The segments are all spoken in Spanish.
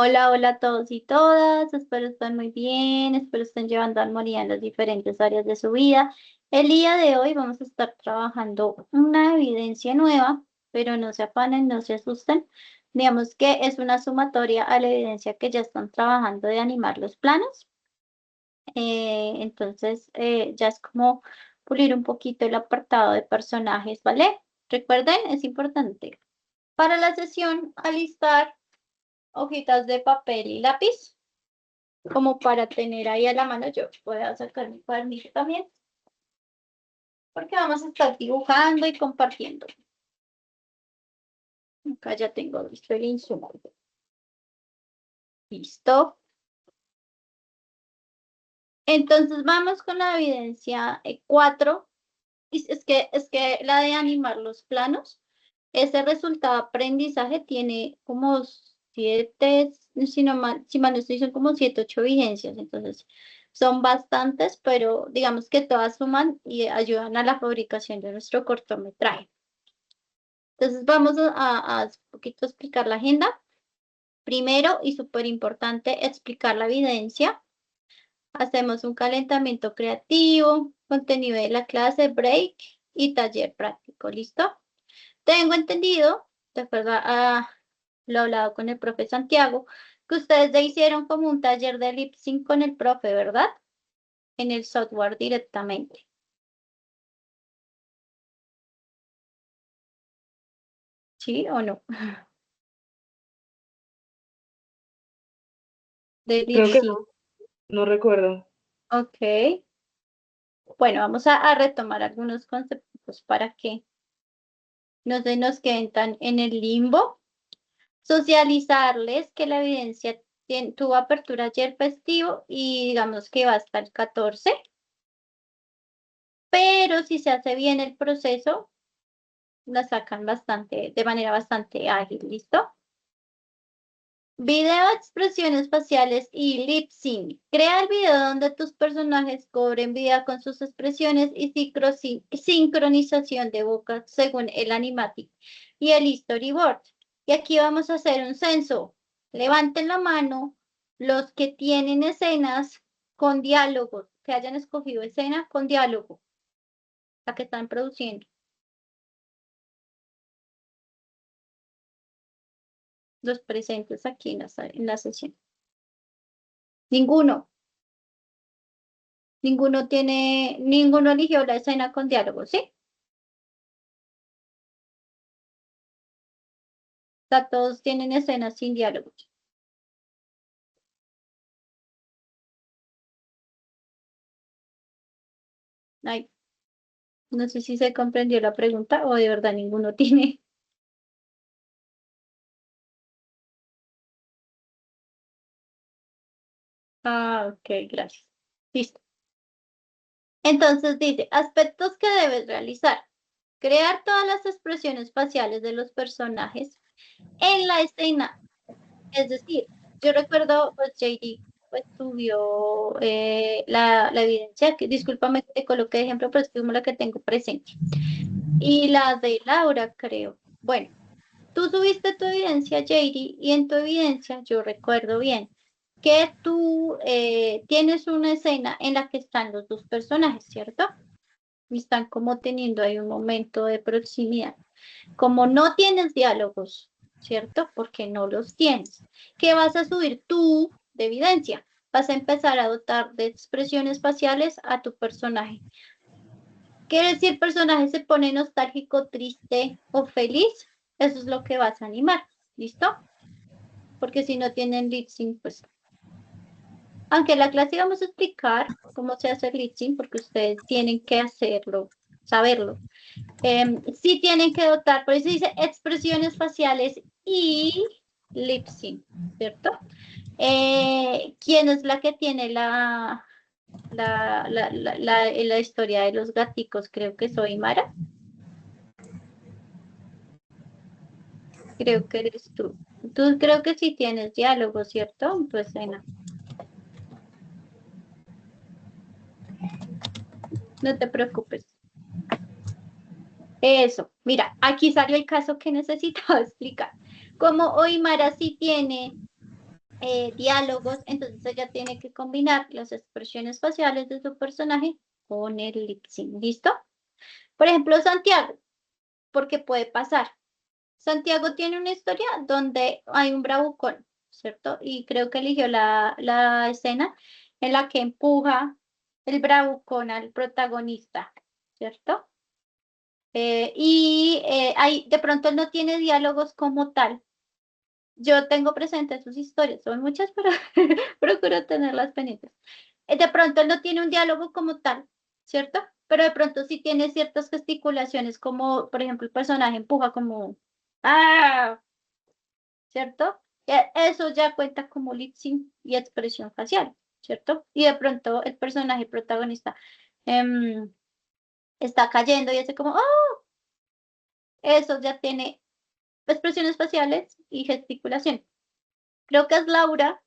Hola, hola a todos y todas. Espero estén muy bien. Espero estén llevando armonía en las diferentes áreas de su vida. El día de hoy vamos a estar trabajando una evidencia nueva, pero no se afanen, no se asusten. Digamos que es una sumatoria a la evidencia que ya están trabajando de animar los planos. Entonces, ya es como pulir un poquito el apartado de personajes, ¿vale? Recuerden, es importante para la sesión alistar hojitas de papel y lápiz como para tener ahí a la mano. Yo voy a sacar mi cuadernillo también, porque vamos a estar dibujando y compartiendo. Acá ya tengo listo el insumo. Listo. Entonces vamos con la evidencia 4. Es que la de animar los planos, ese resultado de aprendizaje tiene como 7, si mal no estoy, son como 7, 8 vigencias. Entonces, son bastantes, pero digamos que todas suman y ayudan a la fabricación de nuestro cortometraje. Entonces, vamos a un poquito explicar la agenda. Primero, y súper importante, explicar la evidencia. Hacemos un calentamiento creativo, contenido de la clase, break y taller práctico. ¿Listo? Tengo entendido, de acuerdo a lo hablado con el profe Santiago, que ustedes ya hicieron como un taller de lip sync con el profe, ¿verdad? En el software directamente. ¿Sí o no? De lip Creo que sync. no, no recuerdo. Ok. Bueno, vamos a retomar algunos conceptos para que no se nos queden tan en el limbo. Socializarles que la evidencia tuvo apertura ayer festivo y digamos que va hasta el 14, pero si se hace bien el proceso, la sacan bastante, de manera bastante ágil. ¿Listo? Video, expresiones faciales y lip sync. Crea el video donde tus personajes cobren vida con sus expresiones y sincronización de boca según el animatic y el storyboard. Y aquí vamos a hacer un censo. Levanten la mano los que tienen escenas con diálogos, que hayan escogido escena con diálogo, la que están produciendo. Los presentes aquí en la sesión. Ninguno. Ninguno eligió la escena con diálogo, ¿sí? O sea, todos tienen escenas sin diálogos. Ay, no sé si se comprendió la pregunta o de verdad ninguno tiene. Ah, ok, gracias. Listo. Entonces dice, aspectos que debes realizar. Crear todas las expresiones faciales de los personajes en la escena. Es decir, yo recuerdo, pues JD pues, subió la evidencia, que discúlpame que te coloqué de ejemplo, pero es que es como la que tengo presente. Y la de Laura, creo. Bueno, tú subiste tu evidencia, JD, y en tu evidencia, yo recuerdo bien, que tú tienes una escena en la que están los dos personajes, ¿cierto? Y están como teniendo ahí un momento de proximidad. Como no tienes diálogos, ¿cierto? Porque no los tienes. ¿Qué vas a subir tú de evidencia? Vas a empezar a dotar de expresiones faciales a tu personaje. ¿Quiere decir el personaje se pone nostálgico, triste o feliz? Eso es lo que vas a animar. ¿Listo? Porque si no tienen lip sync, pues. Aunque en la clase vamos a explicar cómo se hace el lip sync, porque ustedes tienen que hacerlo, saberlo. Sí tienen que dotar, por eso dice expresiones faciales y lip sync, ¿cierto? ¿Quién es la que tiene la historia de los gaticos? Creo que soy Mara. Creo que eres tú. Tú creo que sí tienes diálogo, ¿cierto? En tu escena. No te preocupes. Eso. Mira, aquí salió el caso que necesitaba explicar. Como Oimara sí tiene diálogos, entonces ella tiene que combinar las expresiones faciales de su personaje con el lip sync, ¿listo? Por ejemplo, Santiago, porque puede pasar. Santiago tiene una historia donde hay un bravucón, ¿cierto? Y creo que eligió la escena en la que empuja el bravucón al protagonista, ¿cierto? De pronto él no tiene diálogos como tal. Yo tengo presentes sus historias, son muchas, pero procuro tenerlas pendientes. De pronto él no tiene un diálogo como tal, ¿cierto? Pero de pronto sí tiene ciertas gesticulaciones, como por ejemplo el personaje empuja como ¡ah! ¿Cierto? Eso ya cuenta como lip sync y expresión facial, ¿cierto? Y de pronto el personaje protagonista em, está cayendo y hace como ¡oh! Eso ya tiene expresiones faciales y gesticulación. Creo que es Laura.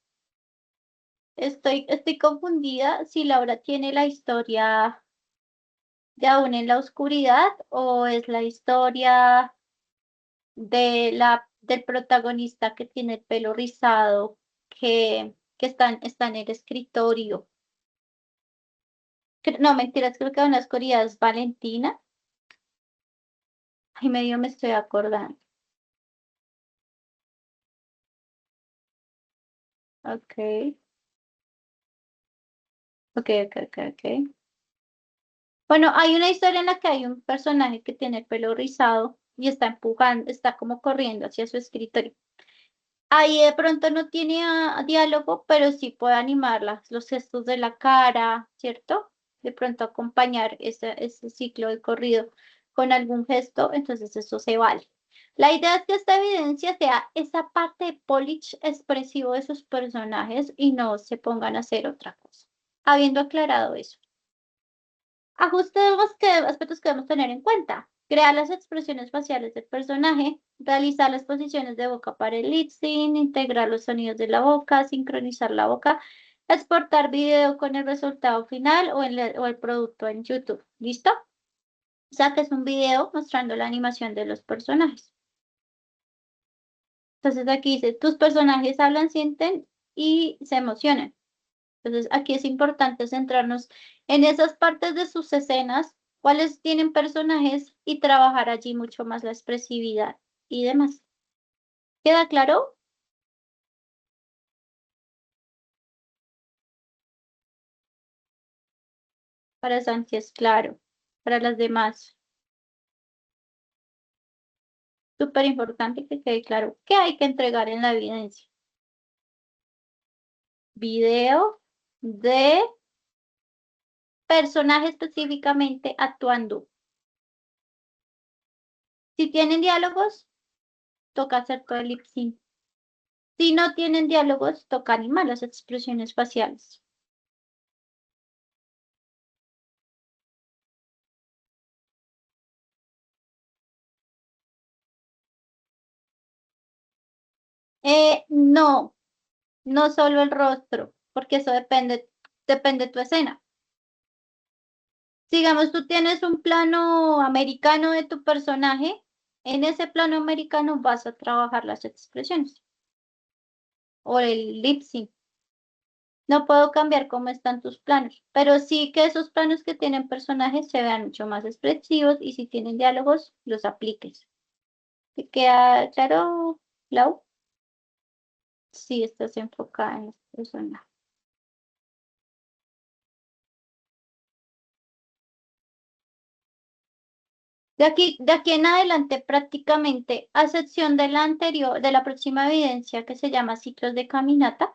Estoy confundida si Laura tiene la historia de Aún en la oscuridad o es la historia del protagonista que tiene el pelo rizado, que está en el escritorio. No, mentiras, creo que Aún en la oscuridad es Valentina. Ay, medio me estoy acordando. Ok, ok. Bueno, hay una historia en la que hay un personaje que tiene el pelo rizado y está empujando, está como corriendo hacia su escritorio. Ahí de pronto no tiene diálogo, pero sí puede animar los gestos de la cara, ¿cierto? De pronto acompañar ese ciclo de corrido con algún gesto, entonces eso se vale. La idea es que esta evidencia sea esa parte de polish expresivo de sus personajes y no se pongan a hacer otra cosa. Habiendo aclarado eso. Ajustes aspectos que debemos tener en cuenta. Crear las expresiones faciales del personaje, realizar las posiciones de boca para el lip sync, integrar los sonidos de la boca, sincronizar la boca, exportar video con el resultado final o el producto en YouTube. ¿Listo? O sea que es un video mostrando la animación de los personajes. Entonces aquí dice, tus personajes hablan, sienten y se emocionan. Entonces, aquí es importante centrarnos en esas partes de sus escenas, cuáles tienen personajes y trabajar allí mucho más la expresividad y demás. ¿Queda claro? Para Sánchez, claro. Para las demás, súper importante que quede claro qué hay que entregar en la evidencia. Video de personaje específicamente actuando. Si tienen diálogos, toca hacer todo el lip sync. Si no tienen diálogos, toca animar las expresiones faciales. No, no solo el rostro, porque eso depende de tu escena. Digamos, tú tienes un plano americano de tu personaje, en ese plano americano vas a trabajar las expresiones o el lip sync. No puedo cambiar cómo están tus planos, pero sí que esos planos que tienen personajes se vean mucho más expresivos y si tienen diálogos, los apliques. ¿Te queda claro, Lau? Sí, estás enfocada en las personas. De aquí en adelante, prácticamente, a excepción de la anterior, de la próxima evidencia que se llama ciclos de caminata,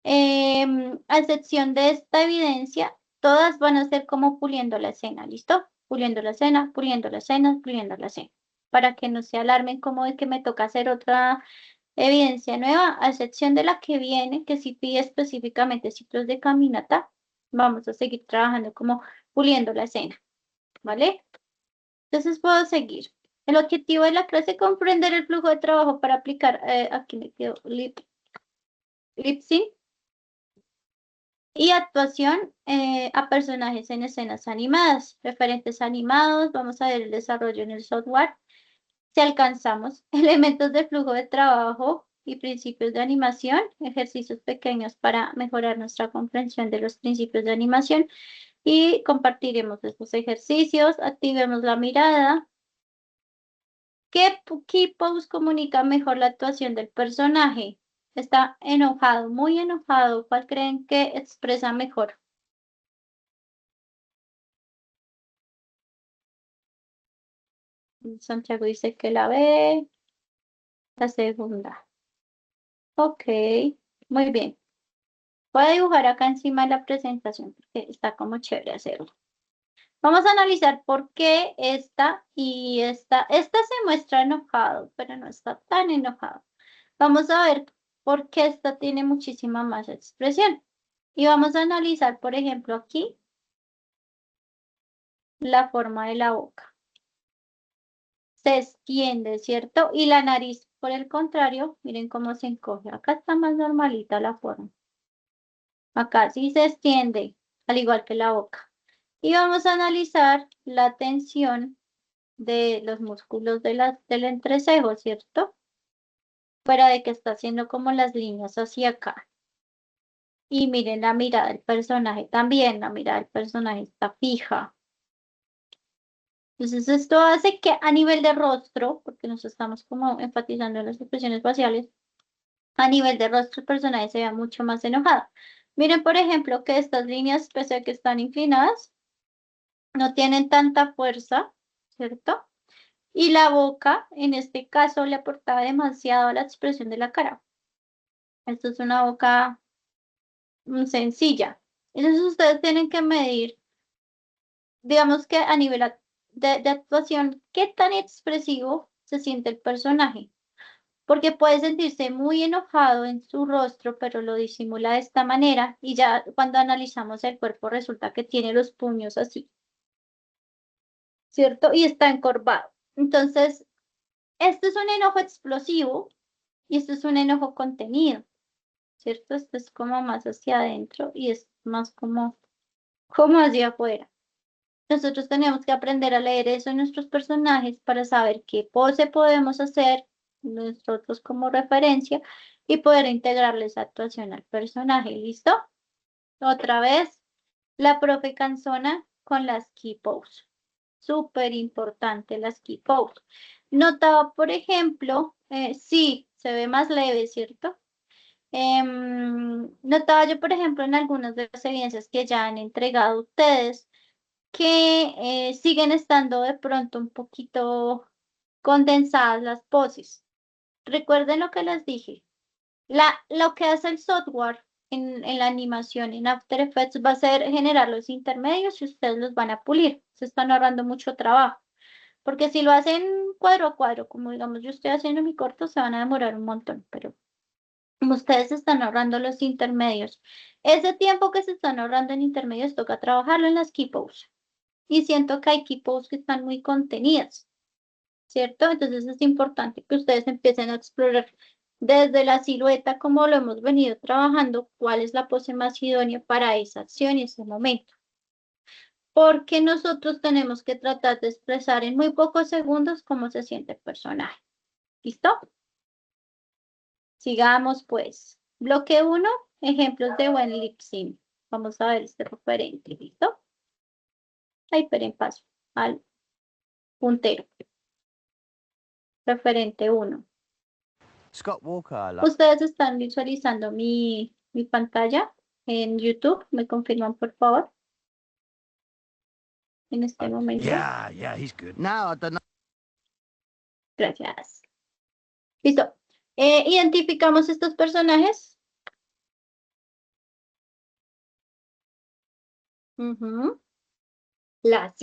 a excepción de esta evidencia, todas van a ser como puliendo la escena, ¿listo? Puliendo la escena, puliendo la escena, puliendo la escena, para que no se alarmen como de que me toca hacer otra evidencia nueva, a excepción de la que viene, que sí pide específicamente ciclos de caminata, vamos a seguir trabajando como puliendo la escena, ¿vale? Entonces puedo seguir. El objetivo de la clase es comprender el flujo de trabajo para aplicar, aquí me quedo, lip sync y actuación a personajes en escenas animadas, referentes animados, vamos a ver el desarrollo en el software. Si alcanzamos elementos de flujo de trabajo y principios de animación, ejercicios pequeños para mejorar nuestra comprensión de los principios de animación y compartiremos estos ejercicios, activemos la mirada. ¿Qué key pose comunica mejor la actuación del personaje? Está enojado, muy enojado. ¿Cuál creen que expresa mejor? Santiago dice que la B, la segunda. Ok, muy bien. Voy a dibujar acá encima de la presentación porque está como chévere hacerlo. Vamos a analizar por qué esta y esta se muestra enojado, pero no está tan enojado. Vamos a ver por qué esta tiene muchísima más expresión. Y vamos a analizar, por ejemplo, aquí la forma de la boca. Se extiende, ¿cierto? Y la nariz, por el contrario, miren cómo se encoge. Acá está más normalita la forma. Acá sí se extiende, al igual que la boca. Y vamos a analizar la tensión de los músculos del entrecejo, ¿cierto? Fuera de que está haciendo como las líneas hacia acá. Y miren la mirada del personaje también, la mirada del personaje está fija. Entonces esto hace que a nivel de rostro, porque nos estamos como enfatizando en las expresiones faciales, a nivel de rostro el personaje se vea mucho más enojado. Miren, por ejemplo, que estas líneas, pese a que están inclinadas, no tienen tanta fuerza, ¿cierto? Y la boca, en este caso, le aportaba demasiado a la expresión de la cara. Esto es una boca sencilla. Entonces ustedes tienen que medir, digamos que a nivel de actuación, qué tan expresivo se siente el personaje. Porque puede sentirse muy enojado en su rostro, pero lo disimula de esta manera y ya cuando analizamos el cuerpo resulta que tiene los puños así, ¿cierto? Y está encorvado. Entonces, este es un enojo explosivo y este es un enojo contenido, ¿cierto? Este es como más hacia adentro y es más como hacia afuera. Nosotros tenemos que aprender a leer eso en nuestros personajes para saber qué pose podemos hacer nosotros como referencia y poder integrarle esa actuación al personaje. ¿Listo? Otra vez, la profe Canzona con las key pose. Súper importante las key pose. Notaba, por ejemplo, sí, se ve más leve, ¿cierto? Notaba yo, por ejemplo, en algunas de las evidencias que ya han entregado ustedes, que siguen estando de pronto un poquito condensadas las poses. Recuerden lo que les dije. Lo que hace el software en la animación, en After Effects, va a ser generar los intermedios y ustedes los van a pulir. Se están ahorrando mucho trabajo. Porque si lo hacen cuadro a cuadro, como digamos yo estoy haciendo mi corto, se van a demorar un montón. Pero como ustedes están ahorrando los intermedios, ese tiempo que se están ahorrando en intermedios toca trabajarlo en las key pose. Y siento que hay key pose que están muy contenidas, ¿cierto? Entonces es importante que ustedes empiecen a explorar desde la silueta, como lo hemos venido trabajando, cuál es la pose más idónea para esa acción y ese momento. Porque nosotros tenemos que tratar de expresar en muy pocos segundos cómo se siente el personaje. ¿Listo? Sigamos pues. Bloque 1, ejemplos de buen lip sync. Vamos a ver este referente, ¿listo? Ahí, esperen, paso al puntero. Referente 1. Scott Walker. Ustedes están visualizando mi pantalla en YouTube. ¿Me confirman, por favor? En este momento. Yeah, he's good. No, I don't know. Gracias. Listo. Identificamos estos personajes. Las.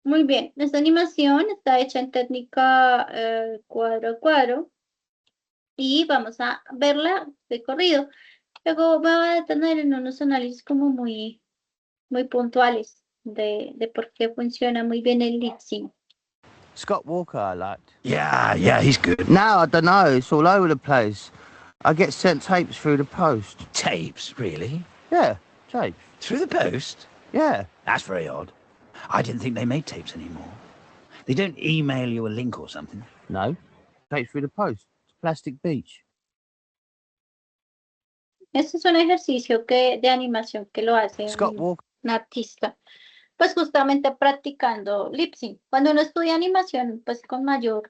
Muy bien. Esta animación está hecha en técnica cuadro a cuadro. Y vamos a verla de corrido. Luego me voy a detener en unos análisis como muy puntuales de por qué funciona muy bien el lip sync. Scott Walker, I liked. Yeah, he's good. No, I don't know. It's all over the place. I get sent tapes through the post. Tapes, really? Yeah, tapes. Through the post? Yeah. That's very odd. I didn't think they made tapes anymore. They don't email you a link or something? No, tapes through the post. plastic beach. Este es un ejercicio de animación que lo hace Scott Walker. un artista, pues justamente practicando lip sync. Cuando uno estudia animación, pues con mayor...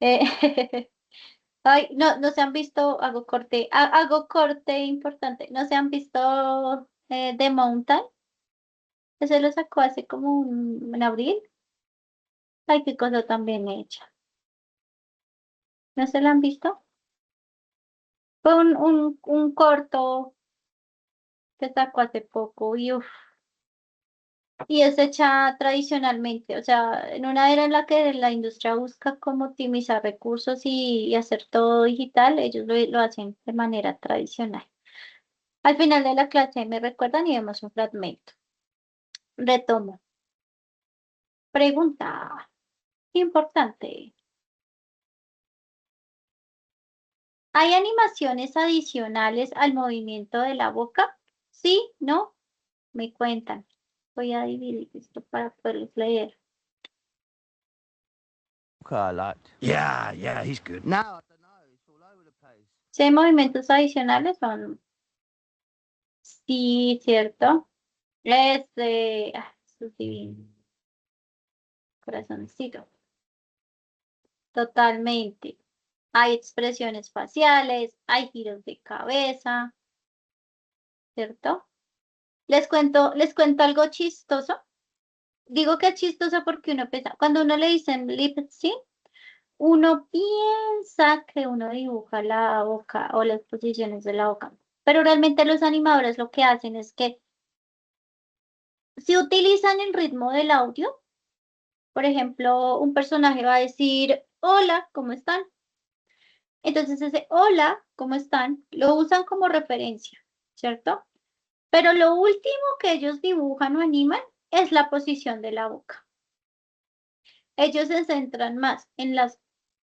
ay, no se han visto, hago corte importante, no se han visto The Mountain, ese lo sacó hace como en abril. Ay, qué cosa tan bien hecha. ¿No se lo han visto? Fue un corto que sacó hace poco y uf, y es hecha tradicionalmente, o sea, en una era en la que la industria busca cómo optimizar recursos y hacer todo digital, ellos lo hacen de manera tradicional. Al final de la clase me recuerdan y vemos un fragmento. Retomo. Pregunta importante. ¿Hay animaciones adicionales al movimiento de la boca? ¿Sí? ¿No? Me cuentan. Voy a dividir esto para poderlos leer. Walker I liked. Yeah, he's good. No, I don't know. It's all over the place. ¿Sí hay movimientos adicionales o no? Sí, cierto. Esto es divino. Corazoncito. Totalmente. Hay expresiones faciales, hay giros de cabeza, ¿cierto? Les cuento algo chistoso. Digo que es chistoso porque uno piensa, cuando uno le dicen lip sync, uno piensa que uno dibuja la boca o las posiciones de la boca. Pero realmente los animadores lo que hacen es que si utilizan el ritmo del audio, por ejemplo, un personaje va a decir, hola, ¿cómo están? Entonces ese hola, ¿cómo están? Lo usan como referencia, ¿cierto? Pero lo último que ellos dibujan o animan es la posición de la boca. Ellos se centran más en las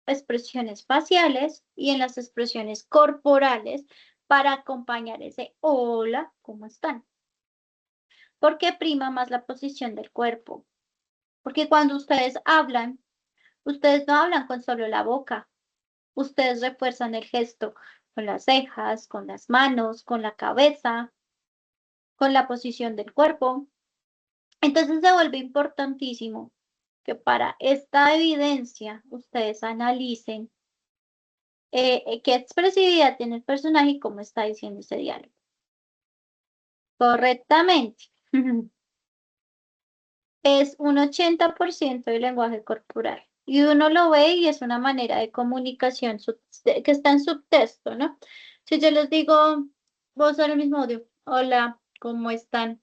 expresiones faciales y en las expresiones corporales para acompañar ese hola, ¿cómo están? Porque prima más la posición del cuerpo. Porque cuando ustedes no hablan con solo la boca. Ustedes refuerzan el gesto con las cejas, con las manos, con la cabeza, con la posición del cuerpo. Entonces se vuelve importantísimo que para esta evidencia ustedes analicen qué expresividad tiene el personaje y cómo está diciendo ese diálogo. Correctamente. Es un 80% del lenguaje corporal. Y uno lo ve y es una manera de comunicación que está en subtexto, ¿no? Si yo les digo, vos el mismo audio, hola, ¿cómo están?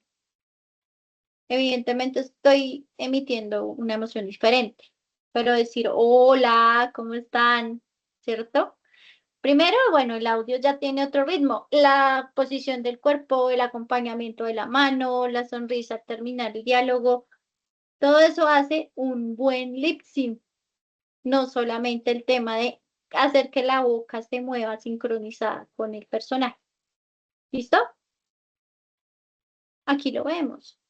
Evidentemente estoy emitiendo una emoción diferente, pero decir, hola, ¿cómo están? ¿Cierto? Primero, bueno, el audio ya tiene otro ritmo. La posición del cuerpo, el acompañamiento de la mano, la sonrisa al terminar el diálogo, todo eso hace un buen lip sync. No solamente el tema de hacer que la boca se mueva sincronizada con el personaje. ¿Listo? Aquí lo vemos.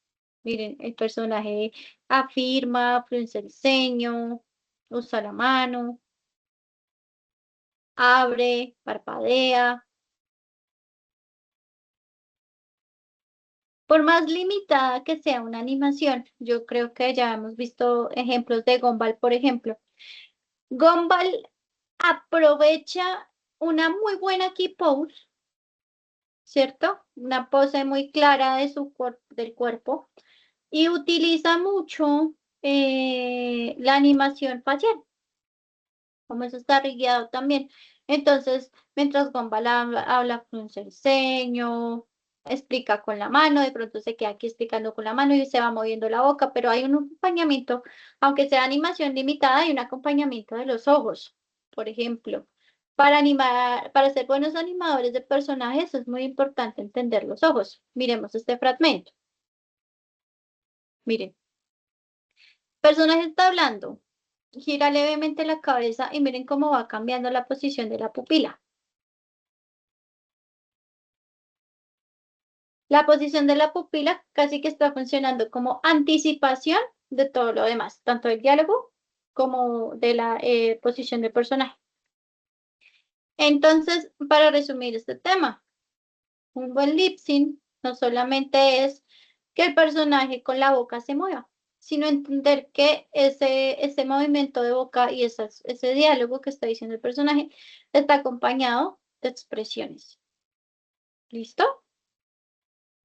Miren, el personaje afirma, frunce el ceño, usa la mano, abre, parpadea. Por más limitada que sea una animación, yo creo que ya hemos visto ejemplos de Gumball, por ejemplo. Gumball aprovecha una muy buena key pose, ¿cierto? Una pose muy clara de del cuerpo y utiliza mucho la animación facial, como eso está guiado también. Entonces, mientras Gumball habla frunce el ceño, explica con la mano, de pronto se queda aquí explicando con la mano y se va moviendo la boca, pero hay un acompañamiento, aunque sea animación limitada, hay un acompañamiento de los ojos, por ejemplo. Para animar, para ser buenos animadores de personajes es muy importante entender los ojos. Miremos este fragmento. Miren, personaje está hablando, gira levemente la cabeza y miren cómo va cambiando la posición de la pupila. La posición de la pupila casi que está funcionando como anticipación de todo lo demás, tanto el diálogo como de la posición del personaje. Entonces, para resumir este tema, un buen lip sync no solamente es que el personaje con la boca se mueva, sino entender que ese movimiento de boca y ese diálogo que está diciendo el personaje está acompañado de expresiones. ¿Listo?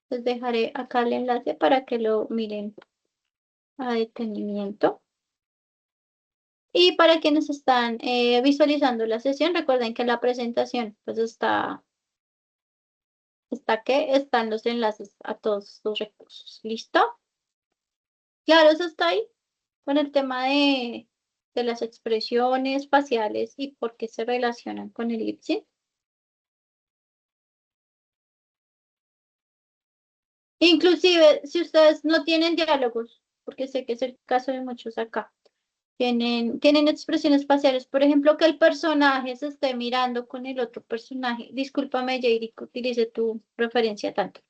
Les dejaré acá el enlace para que lo miren a detenimiento. Y para quienes están visualizando la sesión, recuerden que la presentación pues está que están los enlaces a todos los recursos. ¿Listo? Claro, eso está ahí con el tema de las expresiones faciales y por qué se relacionan con el lip sync. Inclusive, si ustedes no tienen diálogos, porque sé que es el caso de muchos acá, tienen expresiones faciales, por ejemplo, que el personaje se esté mirando con el otro personaje. Discúlpame, Jairi, que utilice tu referencia tanto.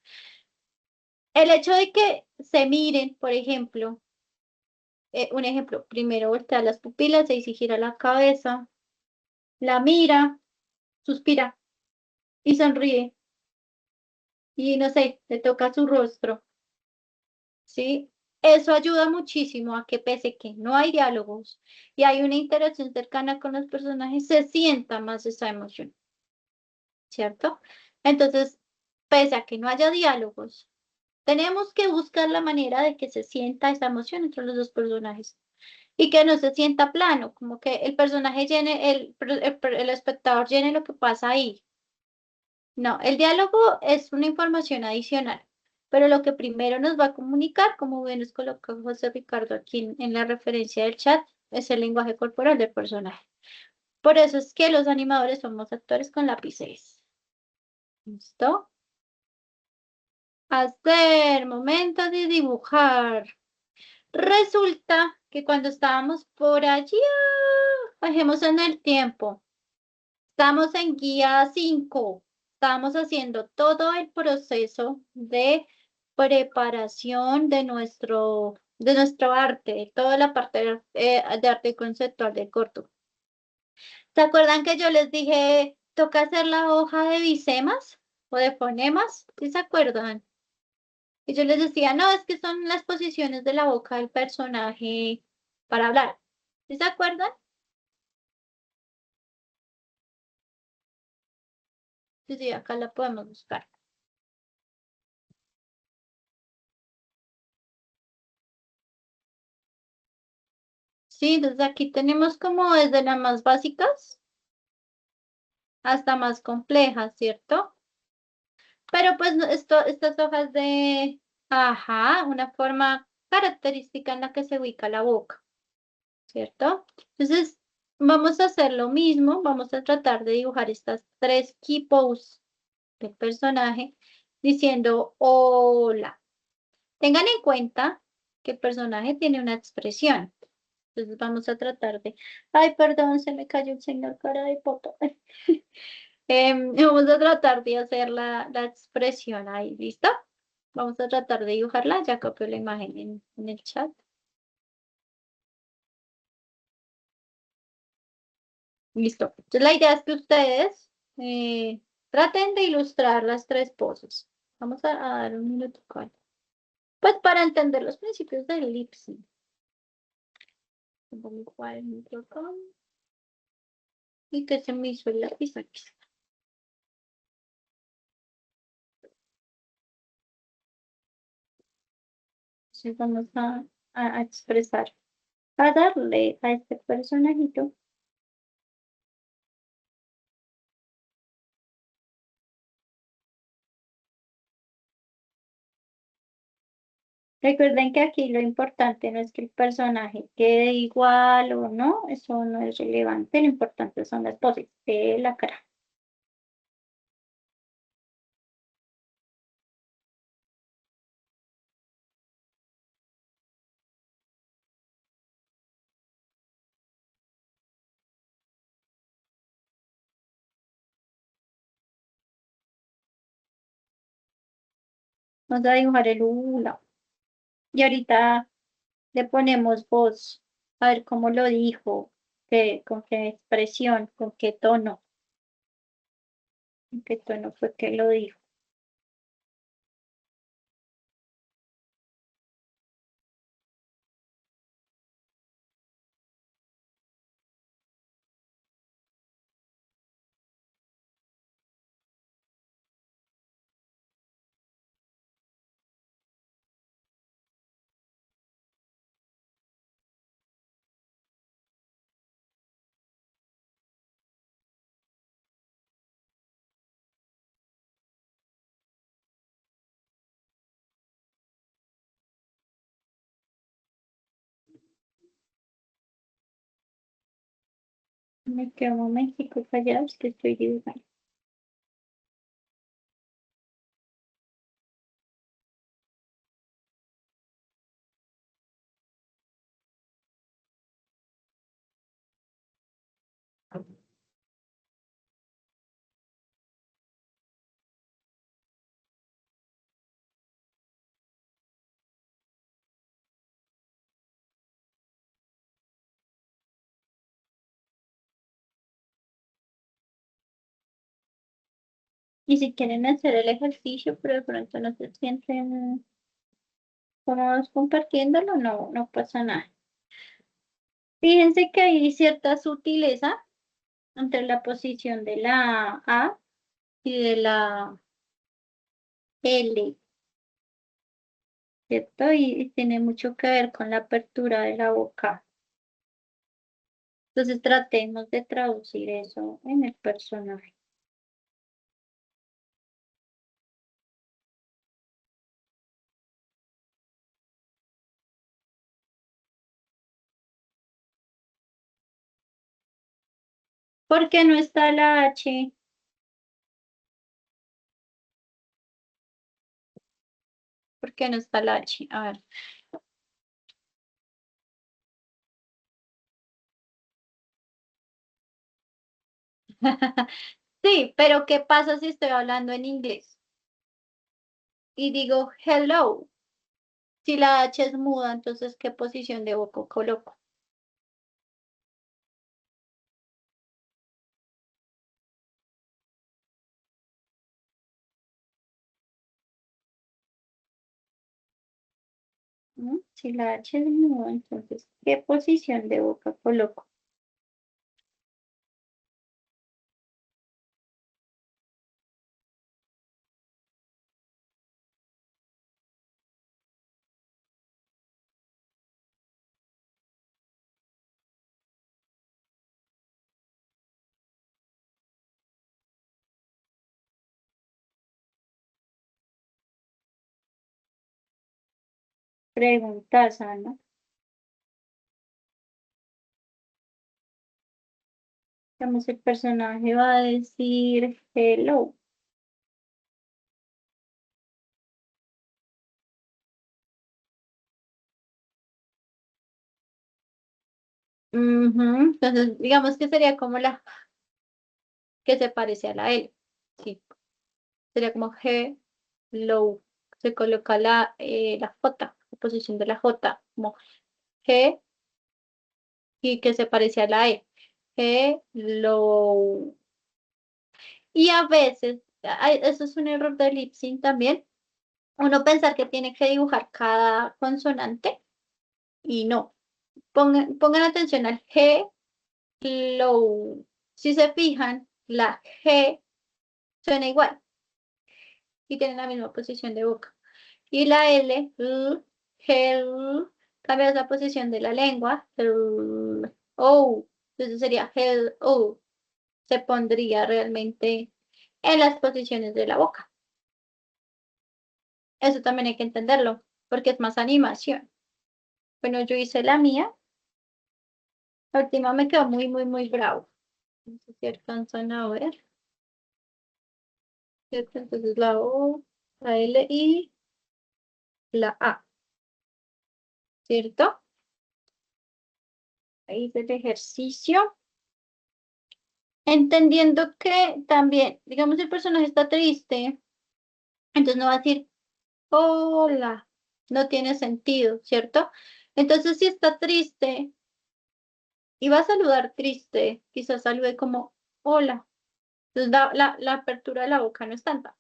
El hecho de que se miren, por ejemplo, un ejemplo, primero voltea las pupilas, y gira la cabeza, la mira, suspira y sonríe. Y no sé, le toca su rostro, ¿sí? Eso ayuda muchísimo a que pese que no hay diálogos y hay una interacción cercana con los personajes, se sienta más esa emoción, ¿cierto? Entonces, pese a que no haya diálogos, tenemos que buscar la manera de que se sienta esa emoción entre los dos personajes y que no se sienta plano, como que el personaje llene, el espectador llene lo que pasa ahí. No, el diálogo es una información adicional, pero lo que primero nos va a comunicar, como bien nos colocó José Ricardo aquí en la referencia del chat, es el lenguaje corporal del personaje. Por eso es que los animadores somos actores con lápices. ¿Listo? Hacer, momento de dibujar. Resulta que cuando estábamos por allí, bajemos en el tiempo. Estamos en guía 5. Estamos haciendo todo el proceso de preparación de nuestro arte, toda la parte de arte conceptual del corto. ¿Se acuerdan que yo les dije, toca hacer la hoja de bisemas o de fonemas? ¿Sí se acuerdan? Y yo les decía, no, es que son las posiciones de la boca del personaje para hablar. ¿Sí se acuerdan? Sí, sí, acá la podemos buscar. Sí, desde aquí tenemos como desde las más básicas hasta más complejas, ¿cierto? Pero pues estas hojas ajá, una forma característica en la que se ubica la boca, ¿cierto? Entonces, vamos a hacer lo mismo, vamos a tratar de dibujar estas tres key poses del personaje diciendo hola. Tengan en cuenta que el personaje tiene una expresión. Entonces vamos a tratar de... Ay, perdón, se me cayó el señor cara de poto. Vamos a tratar de hacer la expresión ahí, ¿listo? Vamos a tratar de dibujarla, ya copio la imagen en el chat. Listo. Entonces la idea es que ustedes traten de ilustrar las tres poses. Vamos a dar un minuto. Pues para entender los principios del lip sync. Pongo mi cuadernito acá. Y que se me hizo el lápiz aquí. Entonces vamos a expresar, a darle a este personajito. Recuerden que aquí lo importante no es que el personaje quede igual o no, eso no es relevante, lo importante son las poses de la cara. Vamos a dibujar el hula. Y ahorita le ponemos voz A ver cómo lo dijo, con qué expresión, con qué tono. ¿En qué tono fue que lo dijo? Me quedo un momentico callado, es que estoy dibujando. Y si quieren hacer el ejercicio, pero de pronto no se sienten cómodos compartiéndolo, no pasa nada. Fíjense que hay cierta sutileza entre la posición de la A y de la L, ¿cierto? Y tiene mucho que ver con la apertura de la boca. Entonces tratemos de traducir eso en el personaje. ¿Por qué no está la H? ¿Por qué no está la H? A ver. Sí, pero ¿qué pasa si estoy hablando en inglés? Y digo hello. Si la H es muda, entonces ¿qué posición de boca coloco? ¿Mm? Si la H es muda, entonces ¿qué posición de boca coloco? Preguntas, Ana. Digamos, el personaje va a decir hello. Ujú. Entonces, digamos que sería como la que se parece a la L. Sí, sería como hello. Se coloca la J, la posición de la J, como G y que se parece a la E. Hello. Y a veces, eso es un error de lip sync también, uno pensar que tiene que dibujar cada consonante y no. Pongan atención al G, low. Si se fijan, la G suena igual y tiene la misma posición de boca. Y la L, cambia la posición de la lengua, O. Entonces sería O. Se pondría realmente en las posiciones de la boca. Eso también hay que entenderlo, porque es más animación. Bueno, yo hice la mía. La última me quedó muy bravo. No sé si alcanzan a ver. ¿Cierto? Entonces la O, la L y la A, ¿cierto? Ahí hice el ejercicio. Entendiendo que también, digamos, el personaje está triste, entonces no va a decir hola, no tiene sentido, ¿cierto? Entonces, si está triste, Iba a saludar triste, quizás salude como hola. Entonces la apertura de la boca no es tanta.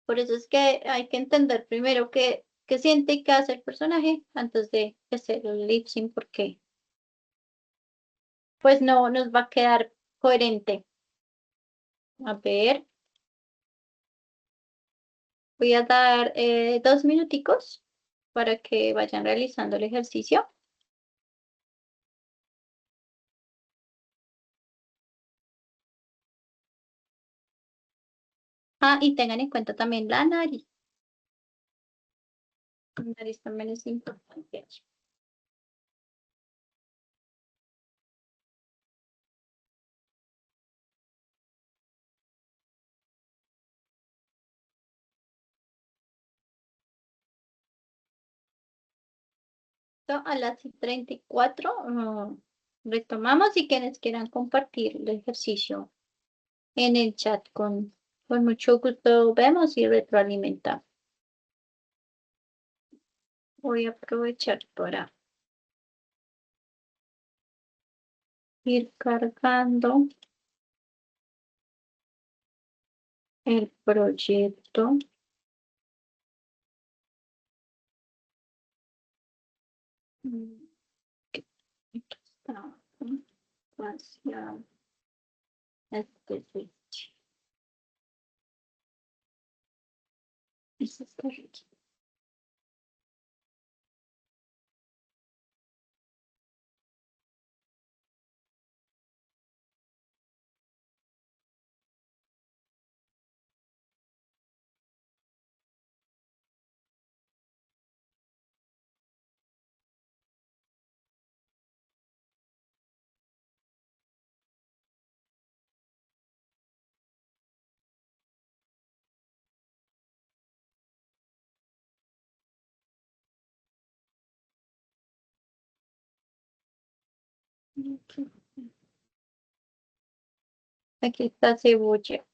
Por eso es que hay que entender primero qué siente y qué hace el personaje antes de hacer el lip sync, porque pues no nos va a quedar coherente. A ver, voy a dar 2 minuticos para que vayan realizando el ejercicio. Ah, y tengan en cuenta también la nariz. La nariz también es importante. A las 34 retomamos y quienes quieran compartir el ejercicio en el chat con mucho gusto vemos y retroalimentamos. Voy a aprovechar para ir cargando el proyecto. Aquí está. Hacia este switch. Eso está aquí. Aquí está cebolla.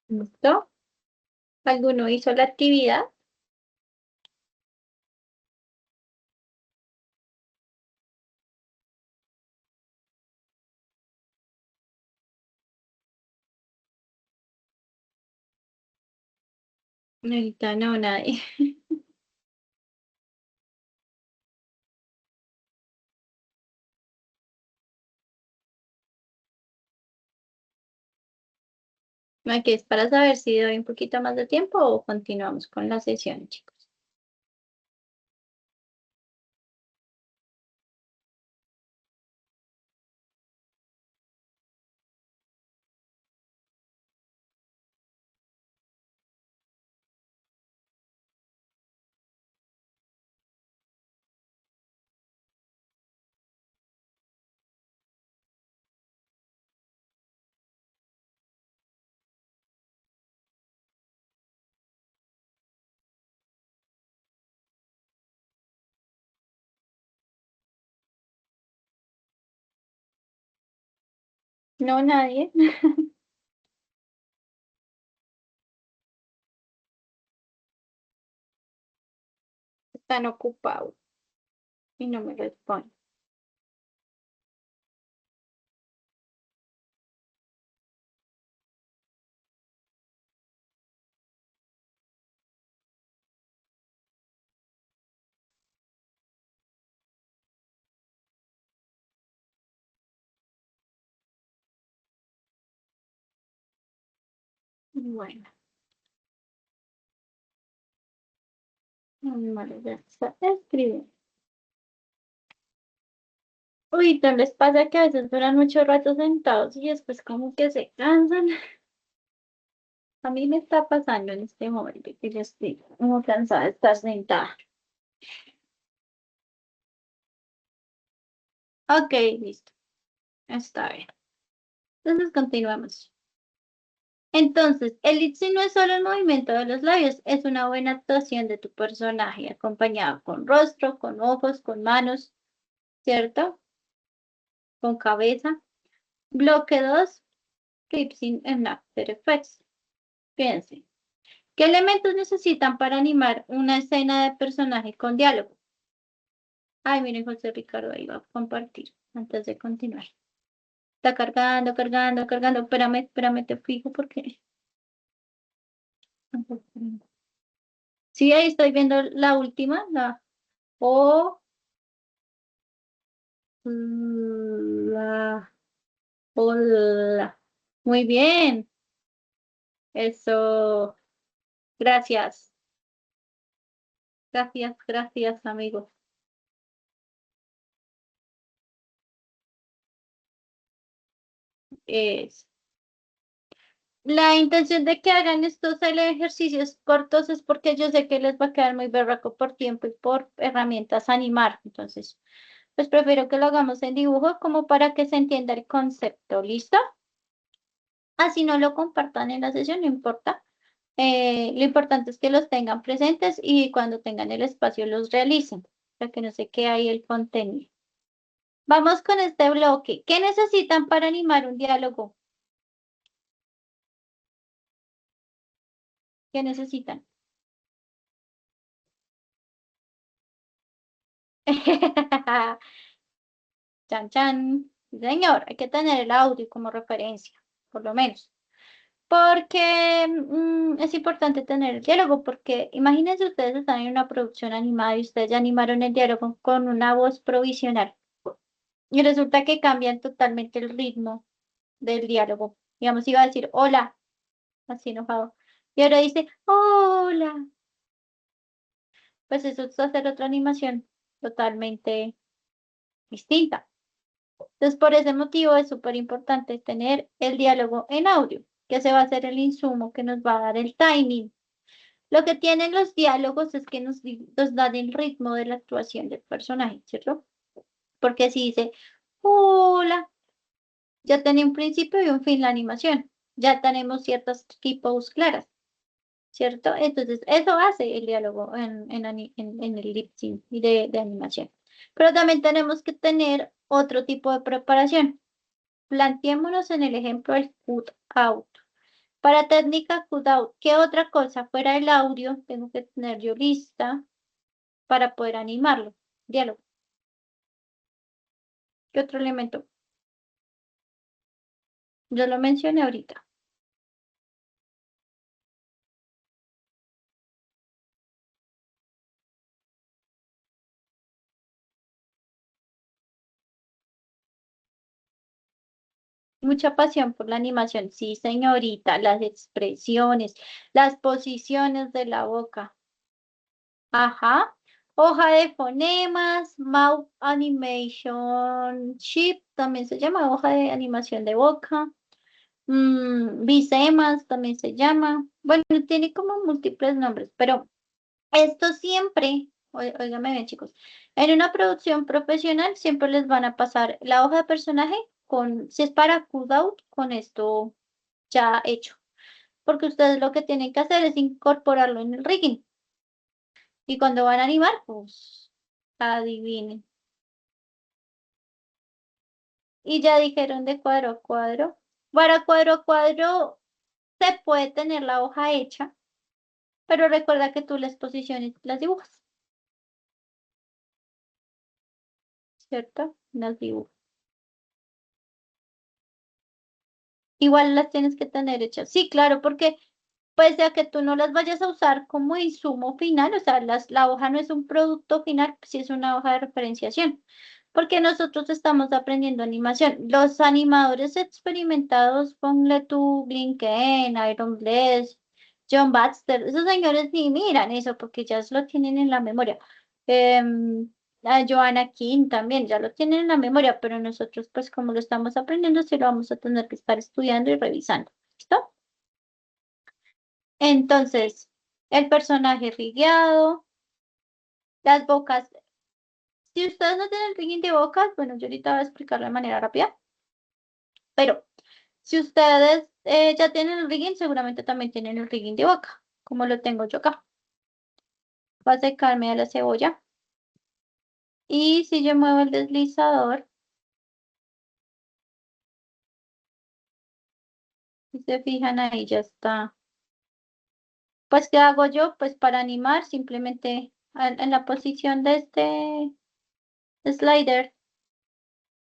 ¿Listo? ¿Alguno hizo la actividad? Ahorita no, nadie. Aquí es para saber si doy un poquito más de tiempo o continuamos con la sesión, chicos. No, nadie. Están ocupados y no me responden. Bueno, vale, ya está escribiendo. Uy, ¿no les pasa que a veces duran mucho rato sentados y después como que se cansan? A mí me está pasando en este momento que yo estoy como cansada de estar sentada. Ok, listo. Está bien. Entonces continuamos. Entonces, el lip sync no es solo el movimiento de los labios, es una buena actuación de tu personaje, acompañado con rostro, con ojos, con manos, ¿cierto? Con cabeza. Bloque 2, lip sync en After Effects. Fíjense. ¿Qué elementos necesitan para animar una escena de personaje con diálogo? Ay, miren, José Ricardo ahí va a compartir antes de continuar. Está cargando, cargando, cargando. Espérame, espérame, te fijo porque... Sí, ahí estoy viendo la última, la O, la, hola. Muy bien, eso. Gracias, gracias, gracias, amigos. Es. La intención de que hagan estos ejercicios cortos es porque yo sé que les va a quedar muy berraco por tiempo y por herramientas animar. Entonces, pues prefiero que lo hagamos en dibujo como para que se entienda el concepto. ¿Listo? Así no lo compartan en la sesión, no importa. Lo importante es que los tengan presentes y cuando tengan el espacio los realicen, para que no se quede ahí el contenido. Vamos con este bloque. ¿Qué necesitan para animar un diálogo? ¿Qué necesitan? Chan, chan. Sí, señor, hay que tener el audio como referencia, por lo menos. Porque es importante tener el diálogo, porque imagínense ustedes están en una producción animada y ustedes ya animaron el diálogo con una voz provisional. Y resulta que cambian totalmente el ritmo del diálogo. Digamos, iba a decir hola, así enojado. Y ahora dice hola. Pues eso es hacer otra animación totalmente distinta. Entonces, por ese motivo es súper importante tener el diálogo en audio, que se va a hacer el insumo que nos va a dar el timing. Lo que tienen los diálogos es que nos dan el ritmo de la actuación del personaje, ¿cierto? Porque si dice hola, ya tiene un principio y un fin la animación. Ya tenemos ciertas tipos claras, ¿cierto? Entonces, eso hace el diálogo en el lip sync y de animación. Pero también tenemos que tener otro tipo de preparación. Planteémonos en el ejemplo del cut out. Para técnica cut out, ¿qué otra cosa fuera el audio tengo que tener yo lista para poder animarlo? Diálogo. ¿Qué otro elemento? Yo lo mencioné ahorita. Mucha pasión por la animación. Sí, señorita, las expresiones, las posiciones de la boca. Ajá. Hoja de fonemas, mouth animation sheet, también se llama hoja de animación de boca. Bisemas también se llama. Bueno, tiene como múltiples nombres, pero esto siempre, óigame bien, chicos, en una producción profesional siempre les van a pasar la hoja de personaje con, si es para Kudout, con esto ya hecho. Porque ustedes lo que tienen que hacer es incorporarlo en el rigging. Y cuando van a animar, pues adivinen. Y ya dijeron de cuadro a cuadro. Para cuadro a cuadro se puede tener la hoja hecha, pero recuerda que tú las posiciones las dibujas, ¿cierto? Las dibujas. Igual las tienes que tener hechas. Sí, claro, porque pese a que tú no las vayas a usar como insumo final, o sea, la hoja no es un producto final, sí es una hoja de referenciación, porque nosotros estamos aprendiendo animación. Los animadores experimentados, ponle tú, Glinken, Iron Bless, John Baxter, esos señores ni miran eso porque ya lo tienen en la memoria. Joanna King también, ya lo tienen en la memoria, pero nosotros pues como lo estamos aprendiendo, sí lo vamos a tener que estar estudiando y revisando. ¿Listo? Entonces, el personaje rigueado, las bocas. Si ustedes no tienen rigging de bocas, bueno, yo ahorita voy a explicarlo de manera rápida, pero si ustedes ya tienen el rigging, seguramente también tienen el rigging de boca, como lo tengo yo acá. Va a secarme a la cebolla. Y si yo muevo el deslizador, si se fijan ahí ya está. Pues, ¿qué hago yo? Pues para animar, simplemente en la posición de este slider,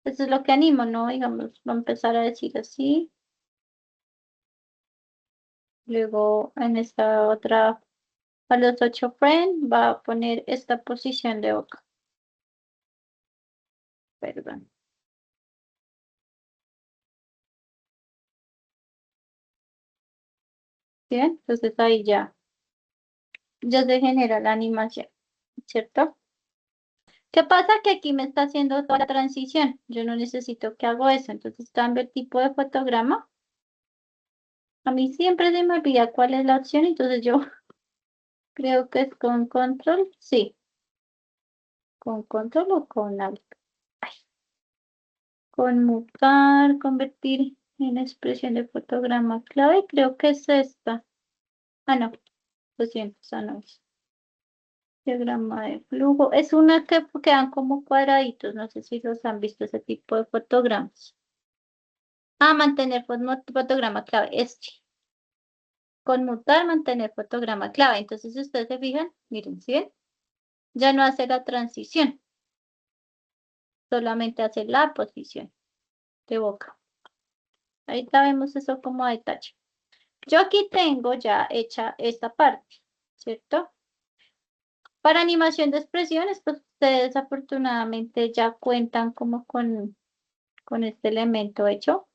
eso es lo que animo, ¿no? Digamos, voy a empezar a decir así. Luego en esta otra, a los 8 frames, va a poner esta posición de boca. Perdón. Bien, entonces ahí ya se genera la animación, ¿cierto? ¿Qué pasa? Que aquí me está haciendo toda la transición. Yo no necesito que hago eso. Entonces cambio el tipo de fotograma. A mí siempre se me olvida cuál es la opción. Entonces yo creo que es con control. Sí. Con control o con alt. Ay. Conmutar, convertir en expresión de fotograma clave. Creo que es esta. Ah, no. Lo siento, esa no es. Diagrama de flujo. Es una que quedan como cuadraditos. No sé si los han visto ese tipo de fotogramas. Ah, mantener fotograma clave. Este. Conmutar, mantener fotograma clave. Entonces, si ustedes se fijan, miren, ¿sí ven? Ya no hace la transición. Solamente hace la posición de boca. Ahorita vemos eso como a detalle. Yo aquí tengo ya hecha esta parte, ¿cierto? Para animación de expresiones, pues ustedes afortunadamente ya cuentan como con este elemento hecho,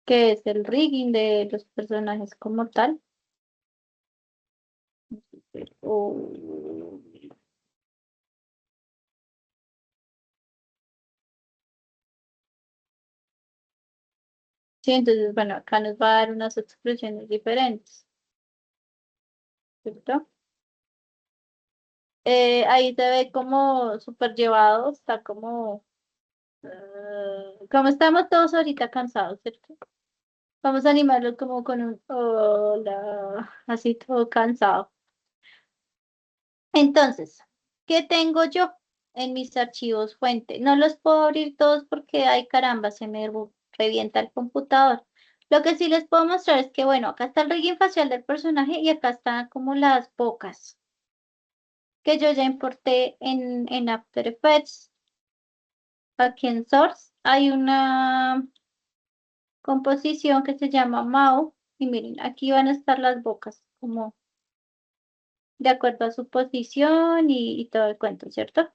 que es el rigging de los personajes como tal. O- Sí, entonces, bueno, acá nos va a dar unas expresiones diferentes, ¿cierto? Ahí se ve como súper llevado, está como estamos todos ahorita cansados, ¿cierto? Vamos a animarlo como con un hola, así todo cansado. Entonces, ¿qué tengo yo en mis archivos fuente? No los puedo abrir todos porque, ay caramba, se me revienta el computador. Lo que sí les puedo mostrar es que, bueno, acá está el rigging facial del personaje y acá están como las bocas que yo ya importé en After Effects. Aquí en Source hay una composición que se llama MAU y miren, aquí van a estar las bocas como de acuerdo a su posición y todo el cuento, ¿cierto?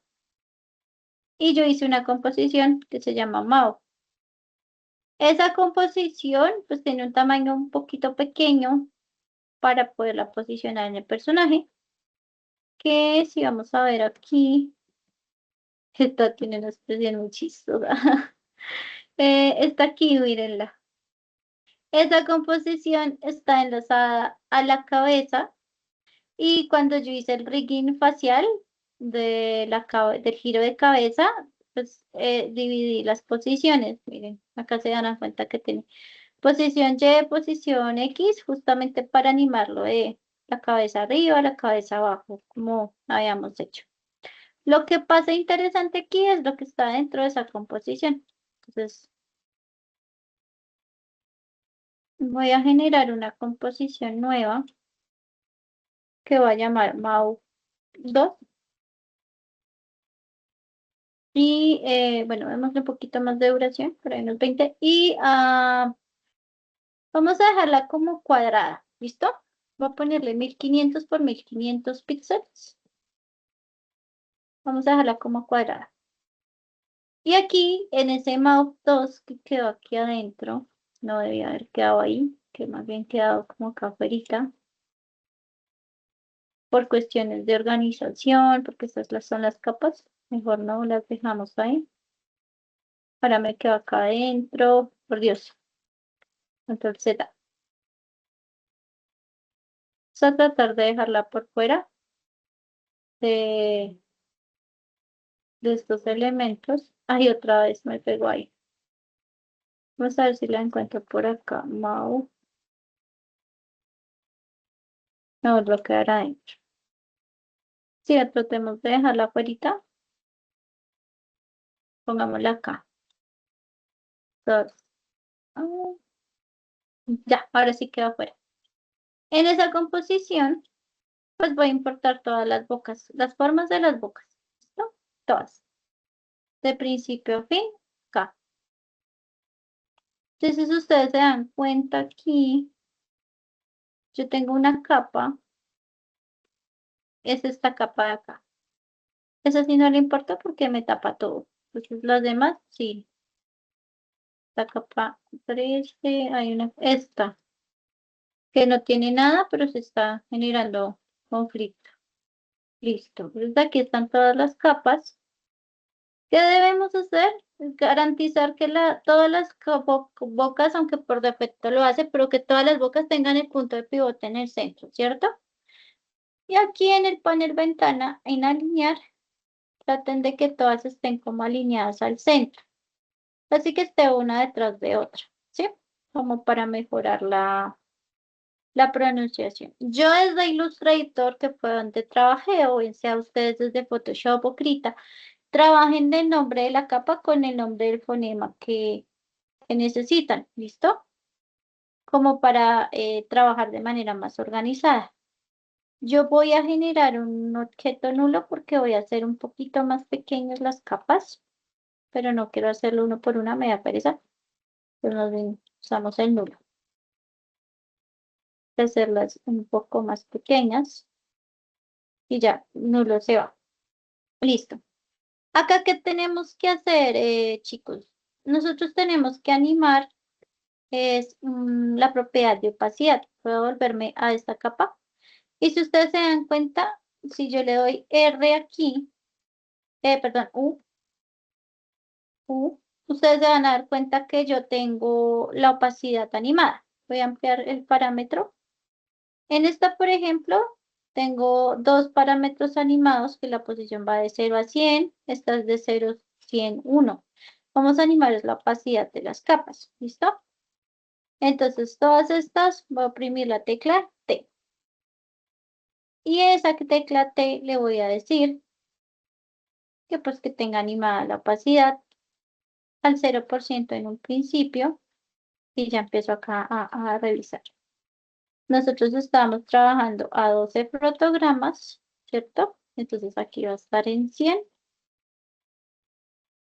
Y yo hice una composición que se llama MAU. Esa composición pues tiene un tamaño un poquito pequeño para poderla posicionar en el personaje, que si vamos a ver aquí, esta tiene una expresión muy chistosa. Está aquí, mírenla. Esa composición está enlazada a la cabeza y cuando yo hice el rigging facial del giro de cabeza, pues dividí las posiciones. Miren, acá se dan cuenta que tiene posición Y, posición X, justamente para animarlo de la cabeza arriba a la cabeza abajo, como habíamos hecho. Lo que pasa interesante aquí es lo que está dentro de esa composición. Entonces, voy a generar una composición nueva que voy a llamar MAU 2. Y bueno, vemos un poquito más de duración, por ahí unos 20. Y vamos a dejarla como cuadrada, ¿listo? Voy a ponerle 1500 por 1500 píxeles. Vamos a dejarla como cuadrada. Y aquí, en ese mouse 2 que quedó aquí adentro, no debía haber quedado ahí, que más bien quedado como acá afuera. por cuestiones de organización, porque estas son las capas, mejor no las dejamos ahí. Ahora me quedo acá adentro, por Dios. Control Z. Vamos a tratar de dejarla por fuera de estos elementos. Ahí otra vez me pegó ahí. Vamos a ver si la encuentro por acá. Mau. Me vuelvo a quedar adentro. Si tratemos de dejarla afuera, pongámosla acá. Dos. Ah, ya, ahora sí queda afuera. En esa composición, pues voy a importar todas las bocas, las formas de las bocas. ¿Listo? Todas. De principio a fin, acá. Entonces ustedes se dan cuenta aquí, yo tengo una capa, es esta capa de acá. Esa sí no le importa porque me tapa todo. Entonces las demás sí. La capa 13, hay una, esta, que no tiene nada, pero se está generando conflicto. Listo. Entonces aquí están todas las capas. ¿Qué debemos hacer? Garantizar que todas las bocas, aunque por defecto lo hace, pero que todas las bocas tengan el punto de pivote en el centro, ¿cierto? Y aquí en el panel ventana, en alinear, traten de que todas estén como alineadas al centro. Así que esté una detrás de otra, ¿sí? Como para mejorar la pronunciación. Yo desde Illustrator, que fue donde trabajé, o bien sea ustedes desde Photoshop o Krita, trabajen del nombre de la capa con el nombre del fonema que necesitan, ¿listo? Como para trabajar de manera más organizada. Yo voy a generar un objeto nulo porque voy a hacer un poquito más pequeñas las capas, pero no quiero hacerlo uno por una, me da pereza. Pues más bien usamos el nulo. Hacerlas un poco más pequeñas y ya, nulo se va. Listo. Acá, ¿qué tenemos que hacer, chicos? Nosotros tenemos que animar es la propiedad de opacidad. Puedo volverme a esta capa. Y si ustedes se dan cuenta, si yo le doy R aquí, perdón, ustedes se van a dar cuenta que yo tengo la opacidad animada. Voy a ampliar el parámetro. En esta, por ejemplo, tengo dos parámetros animados que la posición va de 0 a 100. Esta es de 0 a 100, 1. Vamos a animar es la opacidad de las capas. ¿Listo? Entonces, todas estas, voy a oprimir la tecla T. Y esa tecla T le voy a decir que pues que tenga animada la opacidad al 0% en un principio. Y ya empiezo acá a revisar. Nosotros estamos trabajando a 12 fotogramas, ¿cierto? Entonces aquí va a estar en 100.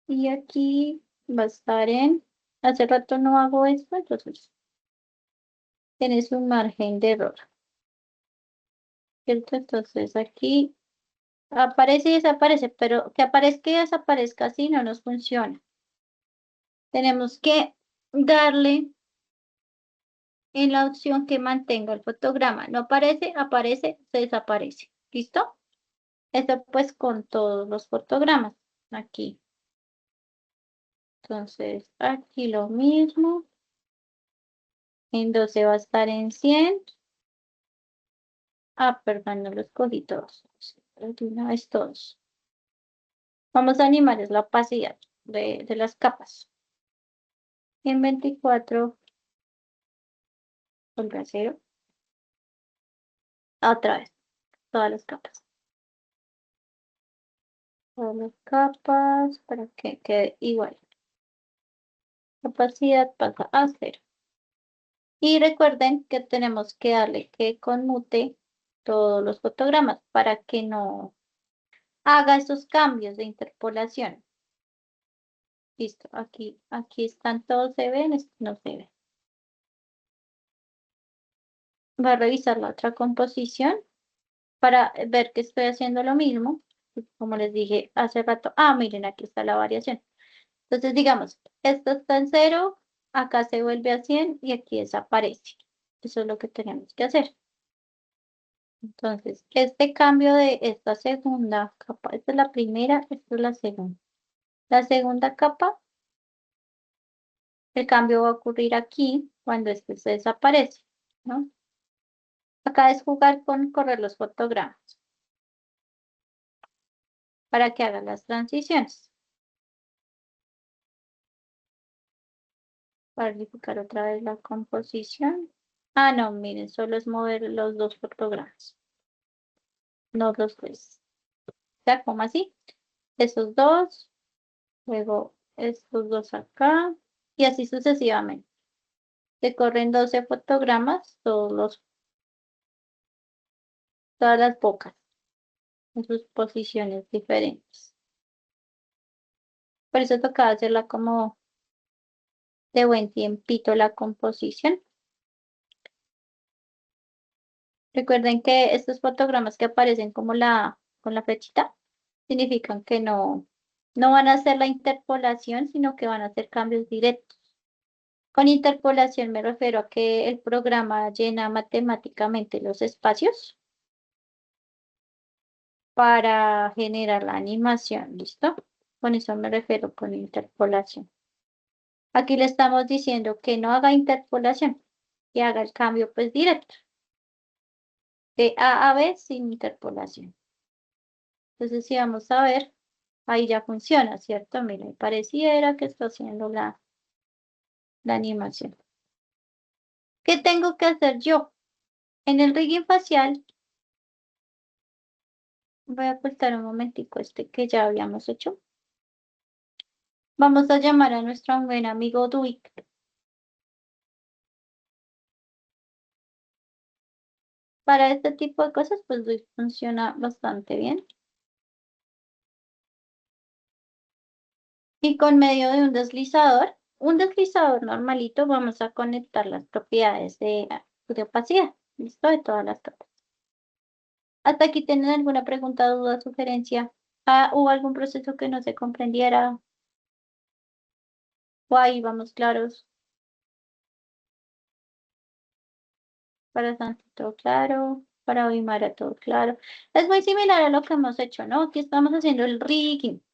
Y aquí va a estar en... Hace rato no hago esto, entonces tienes un margen de error. ¿Cierto? Entonces aquí aparece y desaparece, pero que aparezca y desaparezca así no nos funciona. Tenemos que darle en la opción que mantenga el fotograma. No aparece, aparece, se desaparece. ¿Listo? Esto pues con todos los fotogramas. Aquí. Entonces, aquí lo mismo. En 12 va a estar en 100. Ah, perdón, no los cogí todos. De una vez todos. Vamos a animar es la opacidad de las capas. En 24, vuelve a 0. Otra vez, todas las capas. Todas las capas para que quede igual. Opacidad pasa a 0. Y recuerden que tenemos que darle que conmute todos los fotogramas para que no haga esos cambios de interpolación. Listo, aquí están todos, se ven, este no se ve. Voy a revisar la otra composición para ver que estoy haciendo lo mismo. Como les dije hace rato, miren, aquí está la variación. Entonces, digamos, esto está en 0, acá se vuelve a 100 y aquí desaparece. Eso es lo que tenemos que hacer. Entonces, este cambio de esta segunda capa, esta es la primera, esta es la segunda. La segunda capa, el cambio va a ocurrir aquí cuando este se desaparece, ¿no? Acá es jugar con correr los fotogramas para que hagan las transiciones. Para verificar otra vez la composición. Ah, no, miren, solo es mover los dos fotogramas, no los tres. O sea, como así, esos dos, luego estos dos acá, y así sucesivamente. Se corren 12 fotogramas, todas las bocas, en sus posiciones diferentes. Por eso tocaba hacerla como de buen tiempito la composición. Recuerden que estos fotogramas que aparecen como con la flechita, significan que no van a hacer la interpolación, sino que van a hacer cambios directos. Con interpolación me refiero a que el programa llena matemáticamente los espacios para generar la animación, ¿listo? Con eso me refiero con interpolación. Aquí le estamos diciendo que no haga interpolación, que haga el cambio pues directo, de A a B sin interpolación. Entonces, si vamos a ver, ahí ya funciona, ¿cierto? Miren, pareciera que está haciendo la animación. ¿Qué tengo que hacer yo? En el rigging facial, voy a ocultar un momentico este que ya habíamos hecho. Vamos a llamar a nuestro buen amigo Duik. Para este tipo de cosas, pues Duik funciona bastante bien. Y con medio de un deslizador normalito, vamos a conectar las propiedades de opacidad. ¿Listo? De todas las capas. ¿Hasta aquí tienen alguna pregunta, duda, sugerencia? Ah, ¿hubo algún proceso que no se comprendiera? O ahí vamos claros. Para Santi todo claro. Para Oimara todo claro. Es muy similar a lo que hemos hecho, ¿no? Aquí estamos haciendo el rigging.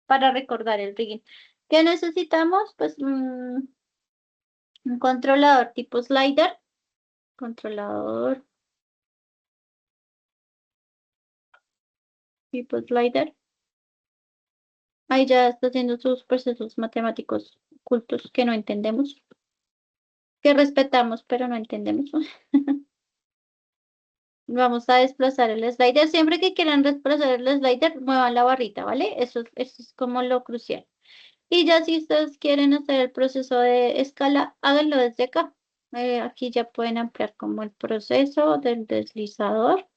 Para recordar el rigging. ¿Qué necesitamos? Pues un controlador tipo slider. Controlador tipo slider. Ahí ya está haciendo sus procesos matemáticos ocultos que no entendemos. Que respetamos, pero no entendemos. Vamos a desplazar el slider. Siempre que quieran desplazar el slider, muevan la barrita, ¿vale? Eso es como lo crucial. Y ya si ustedes quieren hacer el proceso de escala, háganlo desde acá. Aquí ya pueden ampliar como el proceso del deslizador.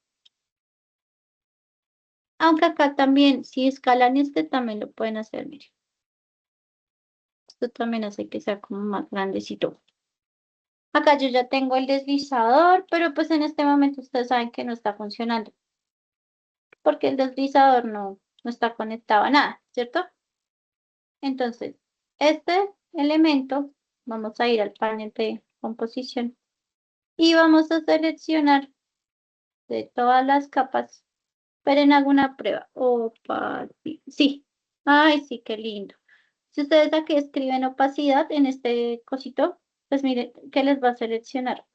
Aunque acá también, si escalan este, también lo pueden hacer, miren. Esto también hace que sea como más grandecito. Acá yo ya tengo el deslizador, pero pues en este momento ustedes saben que no está funcionando. Porque el deslizador no está conectado a nada, ¿cierto? Entonces, este elemento, vamos a ir al panel de composición y vamos a seleccionar de todas las capas. Esperen, alguna prueba. Opa, sí. Ay, sí, qué lindo. Si ustedes aquí escriben opacidad en este cosito, pues miren, ¿qué les va a seleccionar?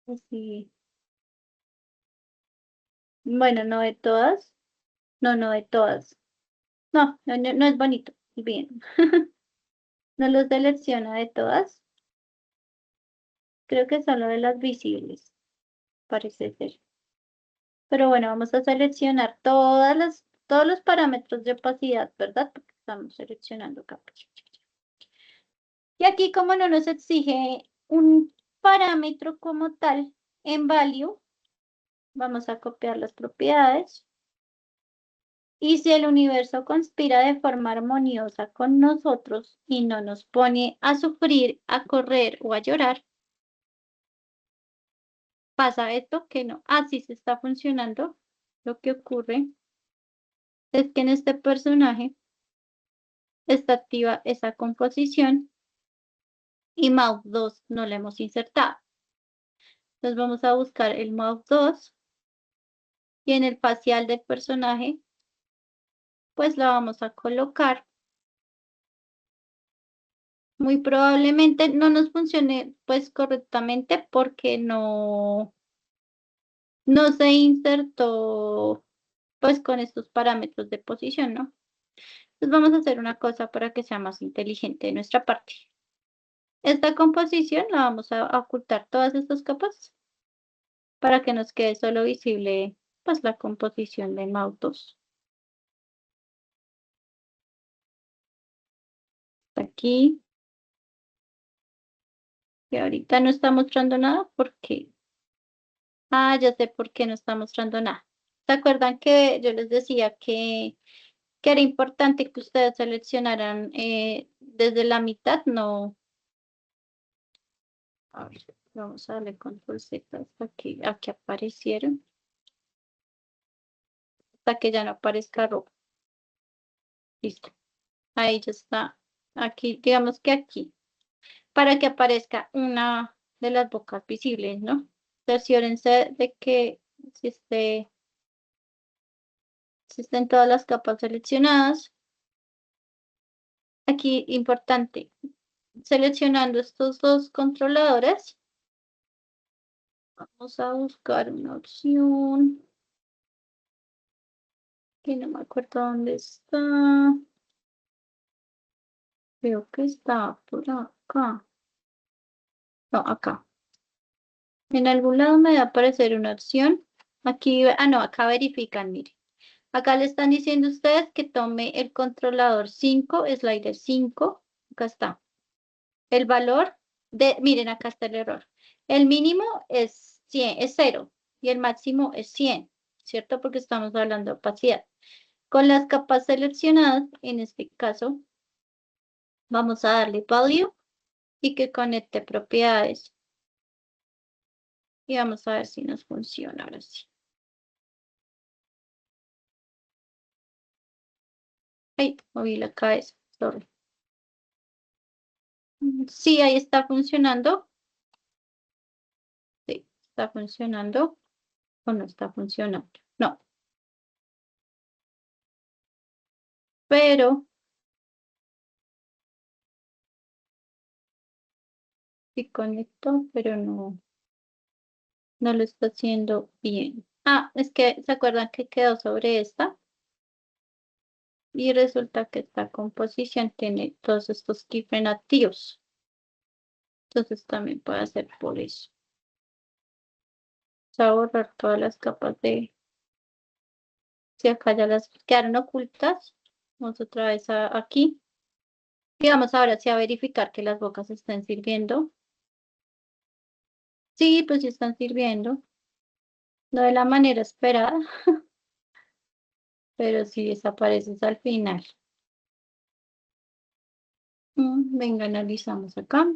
Pues sí. Bueno, no de todas. No de todas. No es bonito. Bien. No los selecciona de todas. Creo que solo de las visibles, parece ser. Pero bueno, vamos a seleccionar todos los parámetros de opacidad, ¿verdad? Porque estamos seleccionando capas. Y aquí, como no nos exige un parámetro como tal en value, vamos a copiar las propiedades. Y si el universo conspira de forma armoniosa con nosotros y no nos pone a sufrir, a correr o a llorar, pasa esto que no. Así se está funcionando. Lo que ocurre es que en este personaje está activa esa composición y Mouth 2 no la hemos insertado. Entonces vamos a buscar el Mouth 2 y en el facial del personaje, pues la vamos a colocar. Muy probablemente no nos funcione pues correctamente porque no se insertó pues con estos parámetros de posición, ¿no? Entonces vamos a hacer una cosa para que sea más inteligente de nuestra parte. Esta composición la vamos a ocultar todas estas capas para que nos quede solo visible pues la composición de Mouth 2. Aquí. Y ahorita no está mostrando nada porque... Ah, ya sé por qué no está mostrando nada. ¿Se acuerdan que yo les decía que era importante que ustedes seleccionaran desde la mitad? No. A ver, vamos a darle control Z hasta que aquí aparecieron. Hasta que ya no aparezca rojo. Listo. Ahí ya está. Aquí, digamos que aquí. Para que aparezca una de las bocas visibles, ¿no? Cerciórense de que si estén todas las capas seleccionadas. Aquí, importante, seleccionando estos dos controladores, vamos a buscar una opción que no me acuerdo dónde está. Creo que está por acá. No, acá. En algún lado me va a aparecer una opción. Aquí, no, acá verifican, mire. Acá le están diciendo ustedes que tome el controlador 5, slider 5. Acá está. El valor miren, acá está el error. El mínimo es 100, es 0 y el máximo es 100, ¿cierto? Porque estamos hablando de opacidad. Con las capas seleccionadas, en este caso, vamos a darle value y que conecte propiedades. Y vamos a ver si nos funciona ahora sí. Ay, moví la cabeza, sorry. Sí, ahí está funcionando. Sí, está funcionando. O no está funcionando. No. Pero sí conectó, pero no lo está haciendo bien. Ah, es que se acuerdan que quedó sobre esta. Y resulta que esta composición tiene todos estos keyframes activos. Entonces también puede ser por eso. Vamos a borrar todas las capas de... Si acá ya las quedaron ocultas. Vamos otra vez aquí. Y vamos ahora sí a verificar que las bocas estén sirviendo. Sí, pues sí están sirviendo. No de la manera esperada. Pero sí desapareces al final. Venga, analizamos acá.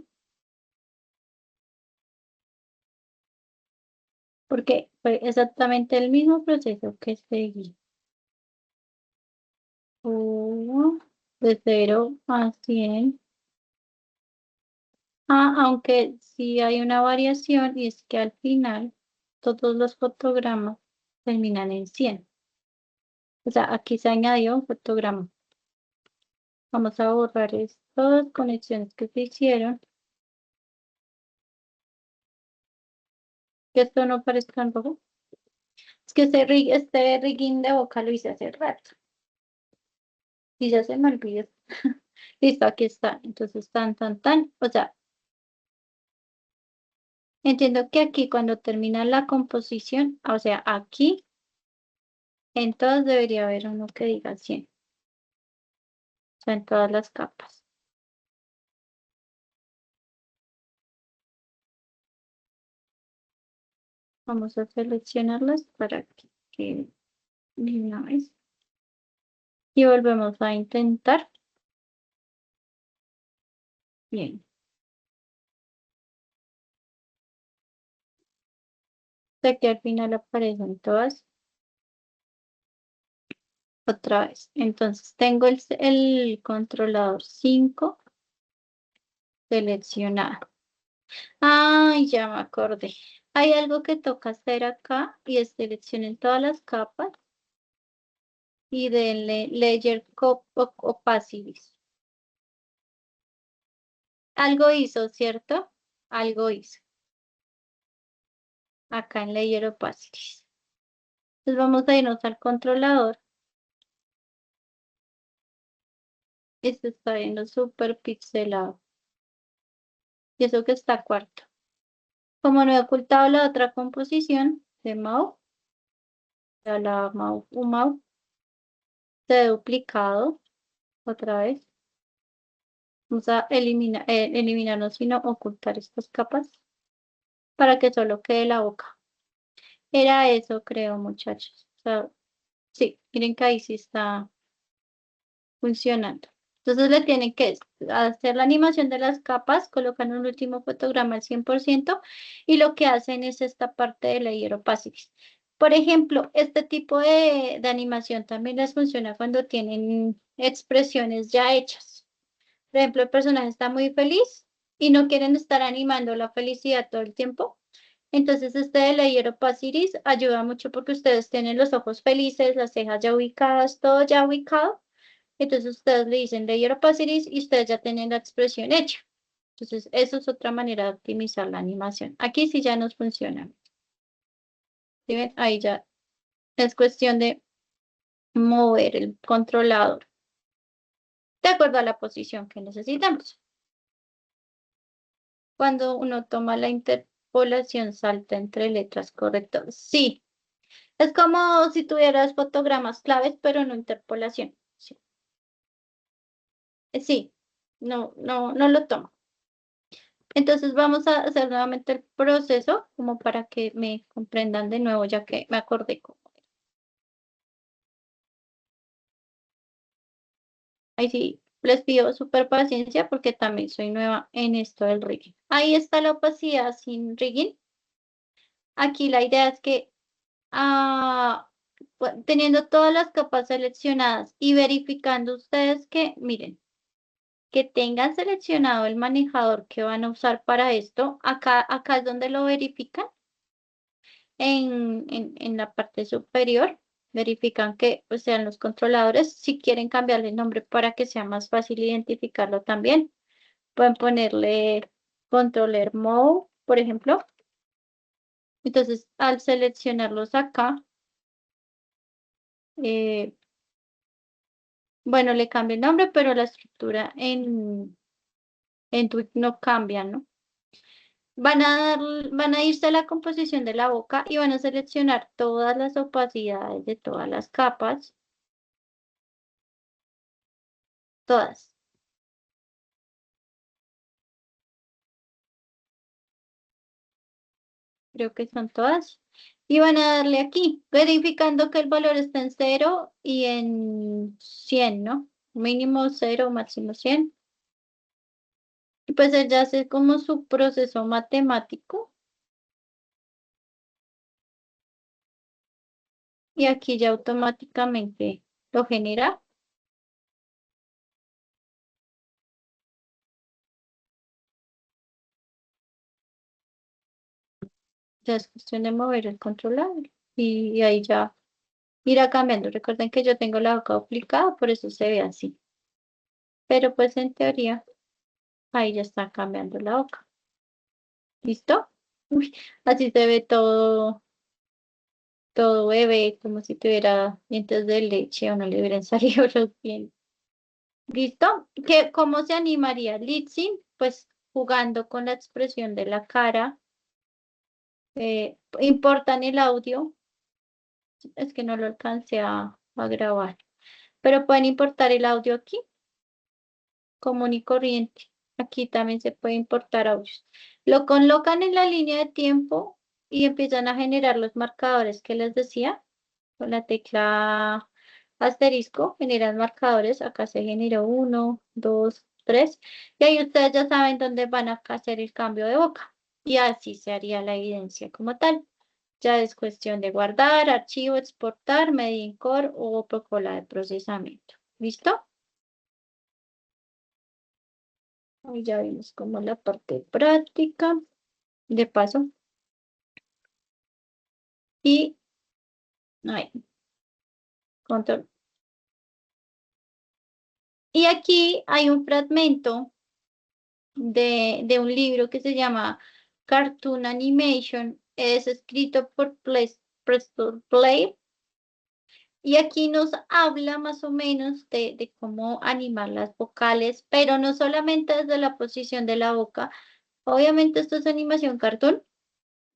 Porque fue exactamente el mismo proceso que seguí. De 0 a 100. Aunque sí hay una variación y es que al final todos los fotogramas terminan en 100. O sea, aquí se añadió un fotograma. Vamos a borrar estas conexiones que se hicieron. Que esto no parezca en rojo. Es que este rigging de boca lo hice hace rato. Y ya se me olvidó. Listo, aquí está. Entonces, tan. O sea, entiendo que aquí cuando termina la composición, o sea, aquí, en todas debería haber uno que diga 100. O sea, en todas las capas. Vamos a seleccionarlas para que de una vez. Y volvemos a intentar. Bien. De que al final aparecen todas. Otra vez. Entonces tengo el controlador 5. seleccionada. Ay, ya me acordé. Hay algo que toca hacer acá y es seleccionen todas las capas y denle Layer Opacity. Algo hizo, ¿cierto? Algo hizo. Acá en Layer Opacity. Entonces vamos a irnos al controlador. Este está viendo súper pixelado. Y eso que está cuarto. Como no he ocultado la otra composición de Mau, ya la Mau, se ha duplicado otra vez. Vamos a eliminarnos, sino ocultar estas capas para que solo quede la boca. Era eso, creo, muchachos. O sea, sí, miren que ahí sí está funcionando. Entonces le tienen que hacer la animación de las capas, colocan un último fotograma al 100% y lo que hacen es esta parte de Layer Opacity. Por ejemplo, este tipo de animación también les funciona cuando tienen expresiones ya hechas. Por ejemplo, el personaje está muy feliz y no quieren estar animando la felicidad todo el tiempo. Entonces, este de Layer Opacity ayuda mucho porque ustedes tienen los ojos felices, las cejas ya ubicadas, todo ya ubicado. Entonces, ustedes le dicen Layer Opacity y ustedes ya tienen la expresión hecha. Entonces, eso es otra manera de optimizar la animación. Aquí sí ya nos funciona. ¿Sí ven? Ahí ya es cuestión de mover el controlador de acuerdo a la posición que necesitamos. Cuando uno toma la interpolación, salta entre letras, ¿correcto? Sí. Es como si tuvieras fotogramas claves, pero no interpolación. Sí. Sí. No lo tomo. Entonces vamos a hacer nuevamente el proceso como para que me comprendan de nuevo, ya que me acordé cómo era. Ahí sí, les pido súper paciencia porque también soy nueva en esto del rigging. Ahí está la opacidad sin rigging. Aquí la idea es que teniendo todas las capas seleccionadas y verificando ustedes que, miren, que tengan seleccionado el manejador que van a usar para esto. Acá es donde lo verifican. En la parte superior, verifican que pues, sean los controladores. Si quieren cambiarle el nombre para que sea más fácil identificarlo también, pueden ponerle controller mode, por ejemplo. Entonces, al seleccionarlos acá, eh, bueno, le cambia el nombre, pero la estructura en Twig no cambia, ¿no? Van a irse a la composición de la boca y van a seleccionar todas las opacidades de todas las capas. Todas. Creo que son todas. Y van a darle aquí, verificando que el valor está en 0 y en 100, ¿no? Mínimo 0, máximo 100. Y pues él ya hace como su proceso matemático. Y aquí ya automáticamente lo genera. Ya es cuestión de mover el controlador. Y ahí ya irá cambiando. Recuerden que yo tengo la boca duplicada, por eso se ve así. Pero pues en teoría, ahí ya está cambiando la boca. ¿Listo? Uy, así se ve todo bebé, como si tuviera dientes de leche o no le hubieran salido los dientes. ¿Listo? ¿Cómo se animaría lip sync? Pues jugando con la expresión de la cara. Importan el audio. Es que no lo alcancé a grabar. Pero pueden importar el audio aquí, común y corriente. Aquí también se puede importar audios. Lo colocan en la línea de tiempo y empiezan a generar los marcadores que les decía. Con la tecla asterisco generan marcadores. Acá se generó 1, 2, 3. Y ahí ustedes ya saben dónde van a hacer el cambio de boca. Y así se haría la evidencia como tal. Ya es cuestión de guardar, archivo, exportar, Mediencore o Procola de procesamiento. ¿Listo? Ahí ya vimos como la parte práctica, de paso. Y ahí, control. Y aquí hay un fragmento de un libro que se llama Cartoon Animation. Es escrito por Preston Play. Y aquí nos habla más o menos de cómo animar las vocales, pero no solamente desde la posición de la boca. Obviamente esto es animación cartoon,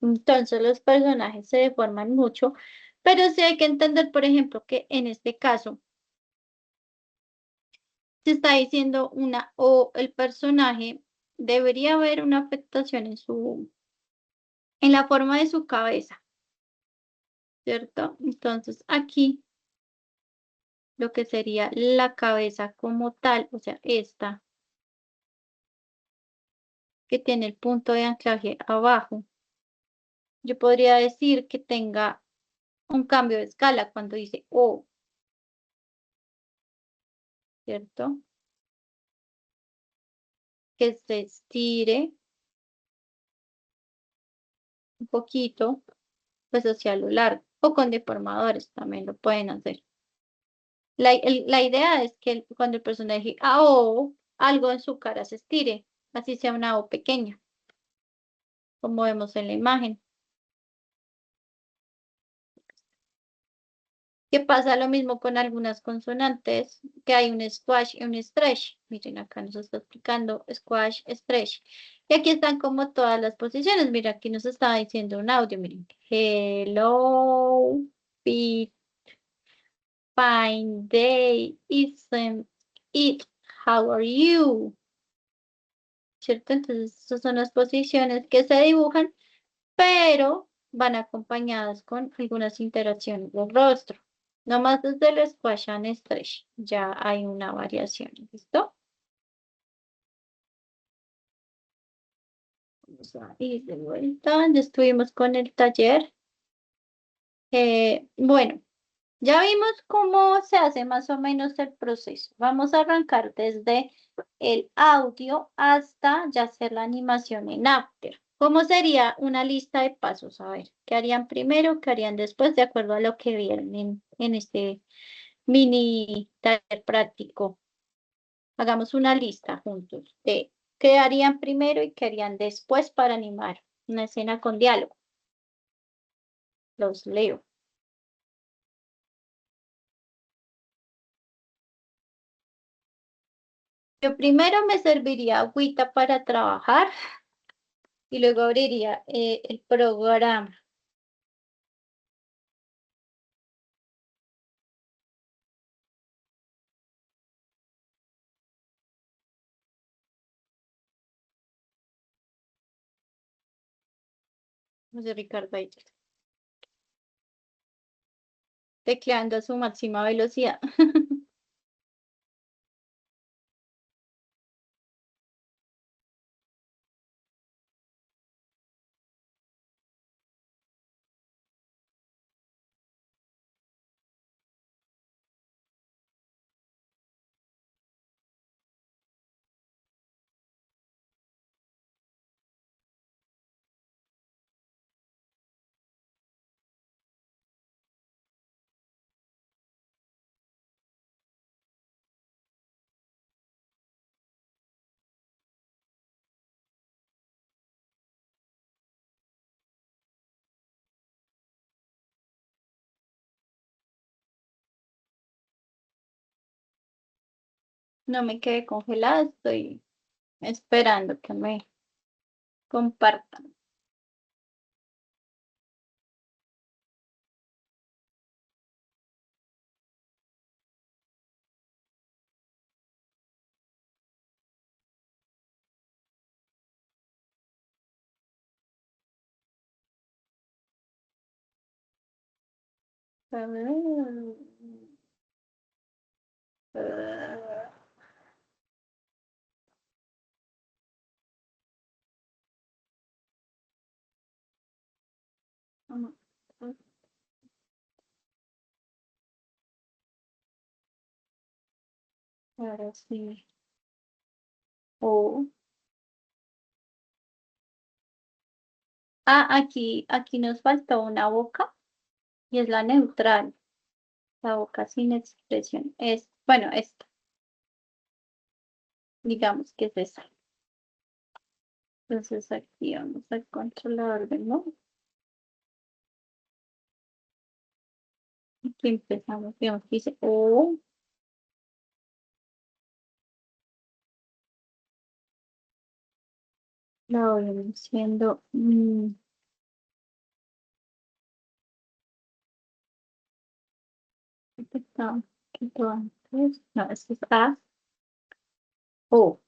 entonces los personajes se deforman mucho, pero sí hay que entender, por ejemplo, que en este caso se está diciendo una o el personaje debería haber una afectación en la forma de su cabeza, ¿cierto? Entonces aquí lo que sería la cabeza como tal, o sea, esta que tiene el punto de anclaje abajo, yo podría decir que tenga un cambio de escala cuando dice O, ¿cierto? Que se estire un poquito, pues hacia lo largo, o con deformadores también lo pueden hacer. La idea es que cuando el personaje a O, algo en su cara se estire, así sea una O pequeña, como vemos en la imagen. Que pasa lo mismo con algunas consonantes, que hay un squash y un stretch. Miren, acá nos está explicando squash, stretch. Y aquí están como todas las posiciones. Mira, aquí nos está diciendo un audio. Miren, hello, Pete, fine day, isn't it? How are you? ¿Cierto? Entonces, esas son las posiciones que se dibujan, pero van acompañadas con algunas interacciones del rostro. Nomás desde el squash and stretch ya hay una variación. ¿Listo? Vamos a ir de vuelta. Ya estuvimos con el taller. Bueno, ya vimos cómo se hace más o menos el proceso. Vamos a arrancar desde el audio hasta ya hacer la animación en After. ¿Cómo sería una lista de pasos? A ver, ¿qué harían primero? ¿Qué harían después? De acuerdo a lo que vieron en este mini taller práctico. Hagamos una lista juntos de qué harían primero y qué harían después para animar una escena con diálogo. Los leo. Yo primero me serviría agüita para trabajar y luego abriría el programa. José Ricardo ahí, tecleando a su máxima velocidad. No me quedé congelada, estoy esperando que me compartan. Ahora sí. Oh. Aquí nos faltó una boca y es la neutral. La boca sin expresión. Bueno, esta. Digamos que es esa. Entonces aquí vamos al controlador de modo. Aquí empezamos. Digamos que dice O. La voy diciendo. Está un poquito antes. No, esto es A. O.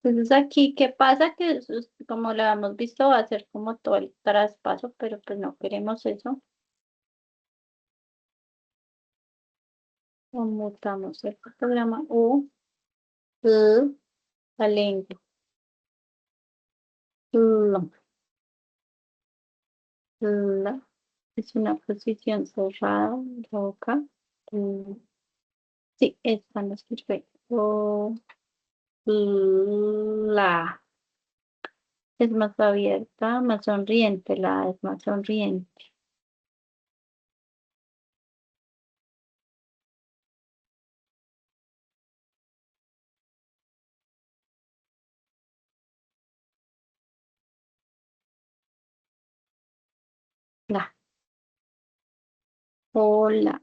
Entonces aquí, ¿qué pasa? Que eso como lo hemos visto, va a ser como todo el traspaso, pero pues no queremos eso. Conmutamos el fotograma U, L, talento, L, L, es una posición cerrada, la boca. Sí, esta nos sirve. O, la, es más abierta, más sonriente, la es más sonriente. La, hola.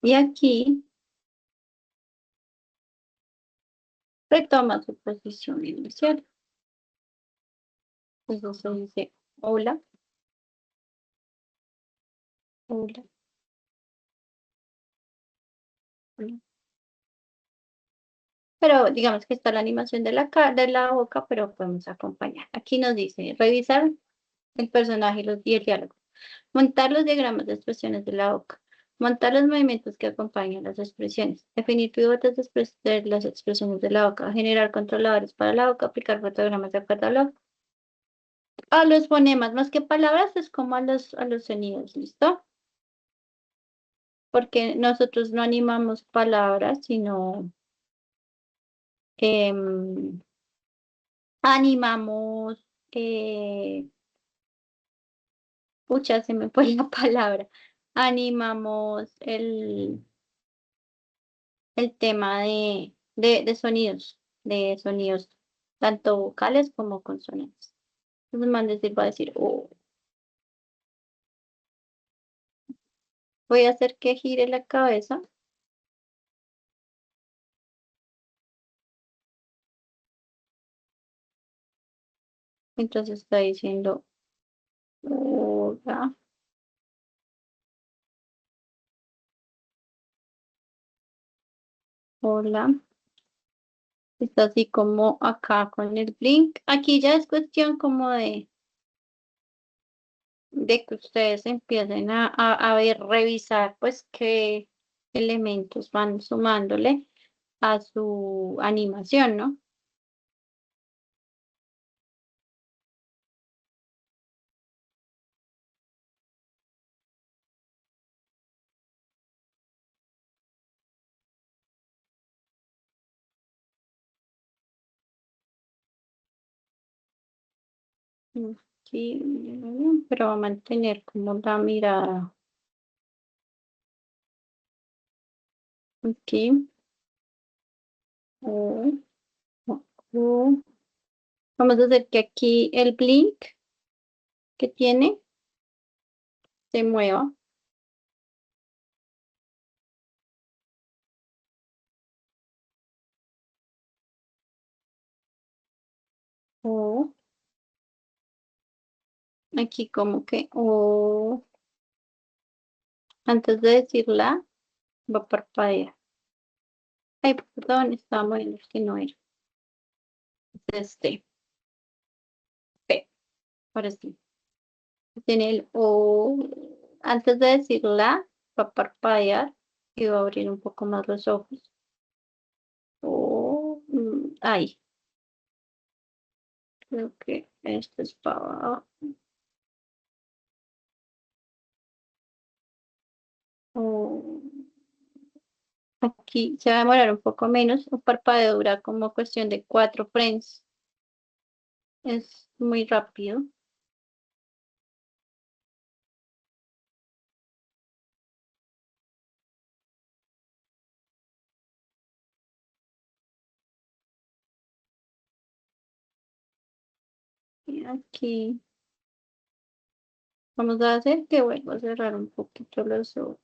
Y aquí retoma su posición inicial. Entonces se dice hola, hola, hola. Pero digamos que está la animación de de la boca, pero podemos acompañar. Aquí nos dice revisar el personaje y el diálogo. Montar los diagramas de expresiones de la boca. Montar los movimientos que acompañan las expresiones. Definir pivotes de las expresiones de la boca. Generar controladores para la boca. Aplicar fotogramas de acuerdo a los fonemas. Más que palabras, es como a los sonidos. ¿Listo? Porque nosotros no animamos palabras, sino em, animamos. Pucha, se me fue la palabra. Animamos el tema de sonidos, tanto vocales como consonantes. Entonces, más decir, va a decir, oh. Voy a hacer que gire la cabeza. Entonces está diciendo, hola, hola. Está así como acá con el blink. Aquí ya es cuestión como de que ustedes empiecen a ver, revisar, pues qué elementos van sumándole a su animación, ¿no? Sí, pero va a mantener como la mirada aquí. Oh, oh, oh. Vamos a hacer que aquí el blink que tiene se mueva. O aquí como que, o antes de decirla, va a parpadear. Ay, perdón, estaba moviendo que no era. Este, P, ahora sí. Tiene el O. Antes de decirla, va a parpadear y va a abrir un poco más los ojos. O, ahí. Creo que esto es para abajo. O, aquí se va a demorar un poco menos. Un parpadeo dura como cuestión de 4 frames. Es muy rápido. Y aquí vamos a hacer que vuelva a cerrar un poquito los ojos.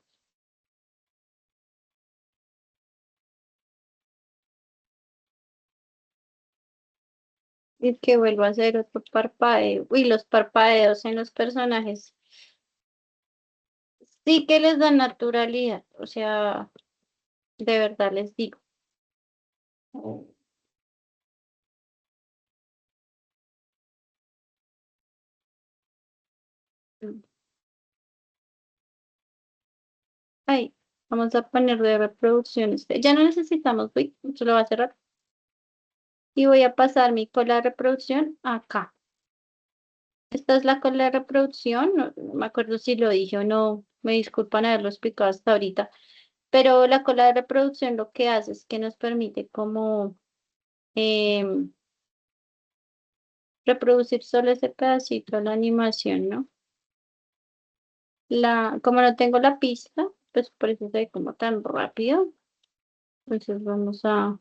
Y que vuelva a hacer otro parpadeo. Uy, los parpadeos en los personajes sí que les dan naturalidad. O sea, de verdad les digo. Ahí, vamos a poner de reproducción. Ya no necesitamos, uy, se lo va a cerrar. Y voy a pasar mi cola de reproducción acá. Esta es la cola de reproducción. No me acuerdo si lo dije o no. Me disculpan haberlo explicado hasta ahorita. Pero la cola de reproducción lo que hace es que nos permite como reproducir solo ese pedacito de la animación, ¿no? Como no tengo la pista, pues por eso se ve como tan rápido. Entonces vamos a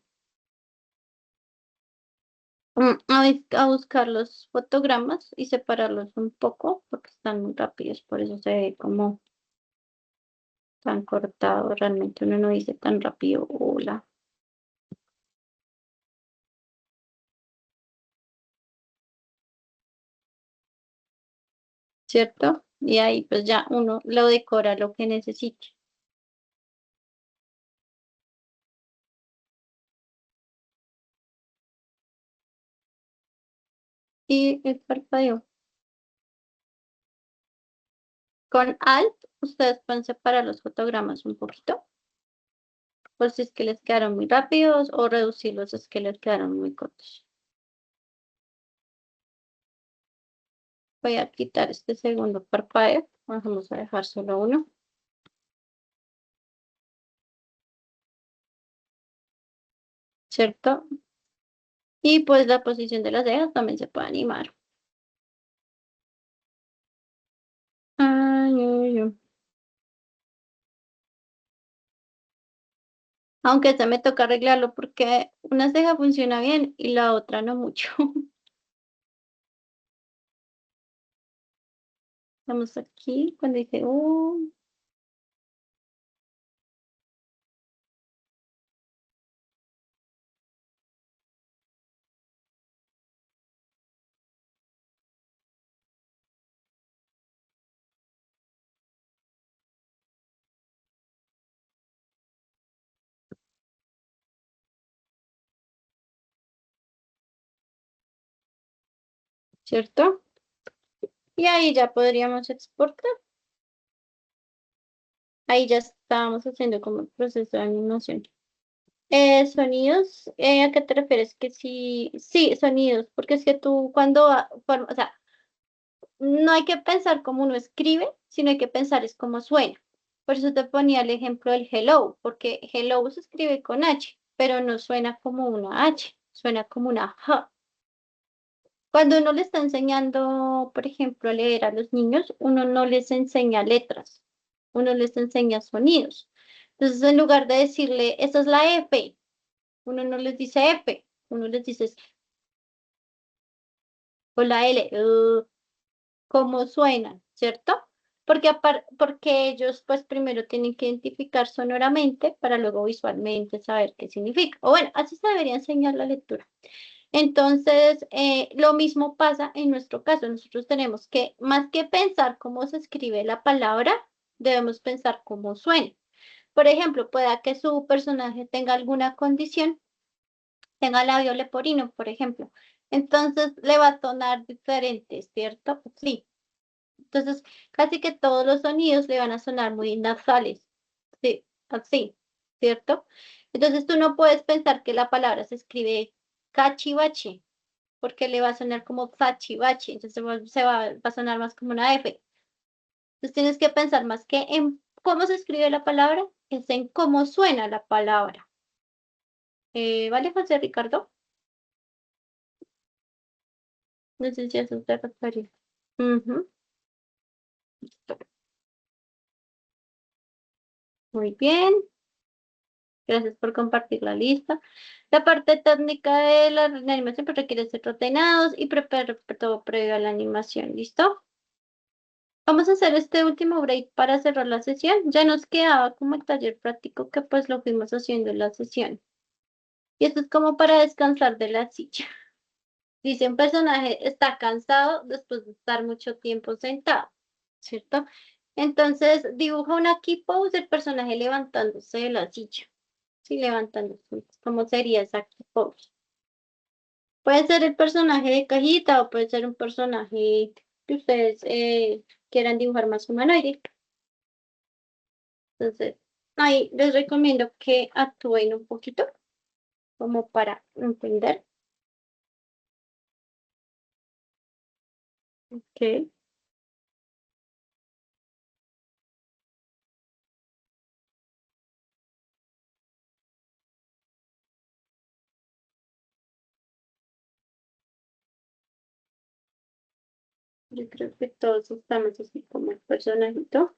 buscar los fotogramas y separarlos un poco porque están muy rápidos, por eso se ve como tan cortado. Realmente uno no dice tan rápido, hola, ¿cierto? Y ahí pues ya uno lo decora lo que necesite. Y el parpadeo. Con Alt, ustedes pueden separar los fotogramas un poquito, por si es que les quedaron muy rápidos o reducirlos si es que les quedaron muy cortos. Voy a quitar este segundo parpadeo. Vamos a dejar solo uno. ¿Cierto? Y pues la posición de las cejas también se puede animar. Ay, ay, ay. Aunque se me toca arreglarlo porque una ceja funciona bien y la otra no mucho. Estamos aquí cuando dice, ¿cierto? Y ahí ya podríamos exportar. Ahí ya estábamos haciendo como el proceso de animación. Sonidos, ¿a qué te refieres? Que sí, sí, sonidos, porque es que tú cuando, o sea, no hay que pensar cómo uno escribe, sino hay que pensar es cómo suena. Por eso te ponía el ejemplo del hello, porque hello se escribe con H, pero no suena como una H, suena como una J. Cuando uno le está enseñando, por ejemplo, a leer a los niños, uno no les enseña letras, uno les enseña sonidos. Entonces, en lugar de decirle, esa es la F, uno no les dice F, uno les dice o la L, cómo suenan, ¿cierto? Porque ellos pues primero tienen que identificar sonoramente para luego visualmente saber qué significa. O bueno, así se debería enseñar la lectura. Entonces, lo mismo pasa en nuestro caso. Nosotros tenemos que, más que pensar cómo se escribe la palabra, debemos pensar cómo suena. Por ejemplo, pueda que su personaje tenga alguna condición, tenga labio leporino, por ejemplo. Entonces, le va a sonar diferente, ¿cierto? Sí. Entonces, casi que todos los sonidos le van a sonar muy nasales. Sí, así, ¿cierto? Entonces, tú no puedes pensar que la palabra se escribe cachivache, porque le va a sonar como fachivache, entonces va a sonar más como una F. Entonces, tienes que pensar más que en cómo se escribe la palabra, es en cómo suena la palabra. ¿Vale, José Ricardo? No sé si eso te refería. Ujú. Muy bien. Gracias por compartir la lista. La parte técnica de la animación pues, requiere ser ordenados y preparar todo previo a la animación. ¿Listo? Vamos a hacer este último break para cerrar la sesión. Ya nos quedaba como el taller práctico que pues lo fuimos haciendo en la sesión. Y esto es como para descansar de la silla. Dice, un personaje está cansado después de estar mucho tiempo sentado, ¿cierto? Entonces, dibuja una key pose del personaje levantándose de la silla. Sí, levantándose. ¿Cómo sería esa key pose? Puede ser el personaje de cajita o puede ser un personaje que ustedes quieran dibujar más humanoide. Entonces, ahí les recomiendo que actúen un poquito como para entender. Ok. Yo creo que todos estamos así como el personajito.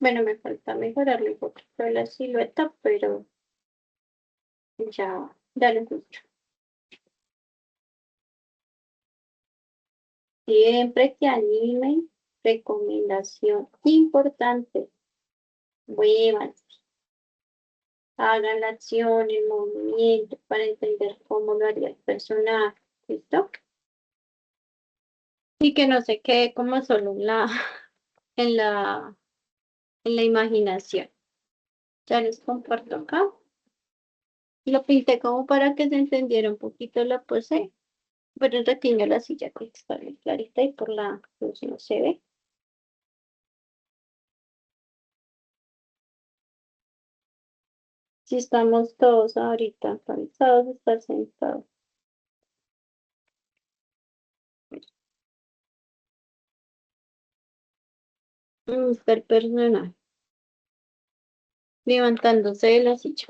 Bueno, me falta mejorarle un poquito la silueta, pero ya lo encuentro. Siempre que animen, recomendación importante, muévanse, hagan la acción, el movimiento para entender cómo lo haría el personaje, ¿listo? Y que no se quede como solo en la, en la imaginación. Ya les comparto acá. Lo pinté como para que se entendiera un poquito la pose. Pero retiño la silla que está bien clarita y por la luz no se ve. Si estamos todos ahorita cansados de estar sentados. Está el personaje levantándose de la silla.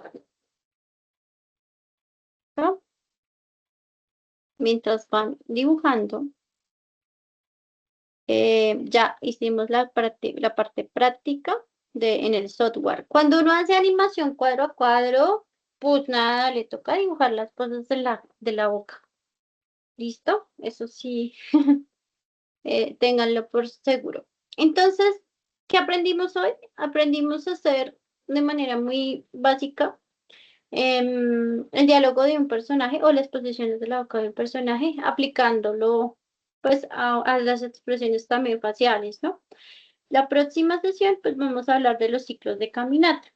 ¿No? Mientras van dibujando, ya hicimos la parte práctica en el software. Cuando uno hace animación cuadro a cuadro, pues nada, le toca dibujar las cosas de la boca. ¿Listo? Eso sí, ténganlo por seguro. Entonces, ¿qué aprendimos hoy? Aprendimos a hacer de manera muy básica el diálogo de un personaje o las posiciones de la boca del personaje, aplicándolo pues a las expresiones también faciales, ¿no? La próxima sesión pues vamos a hablar de los ciclos de caminata.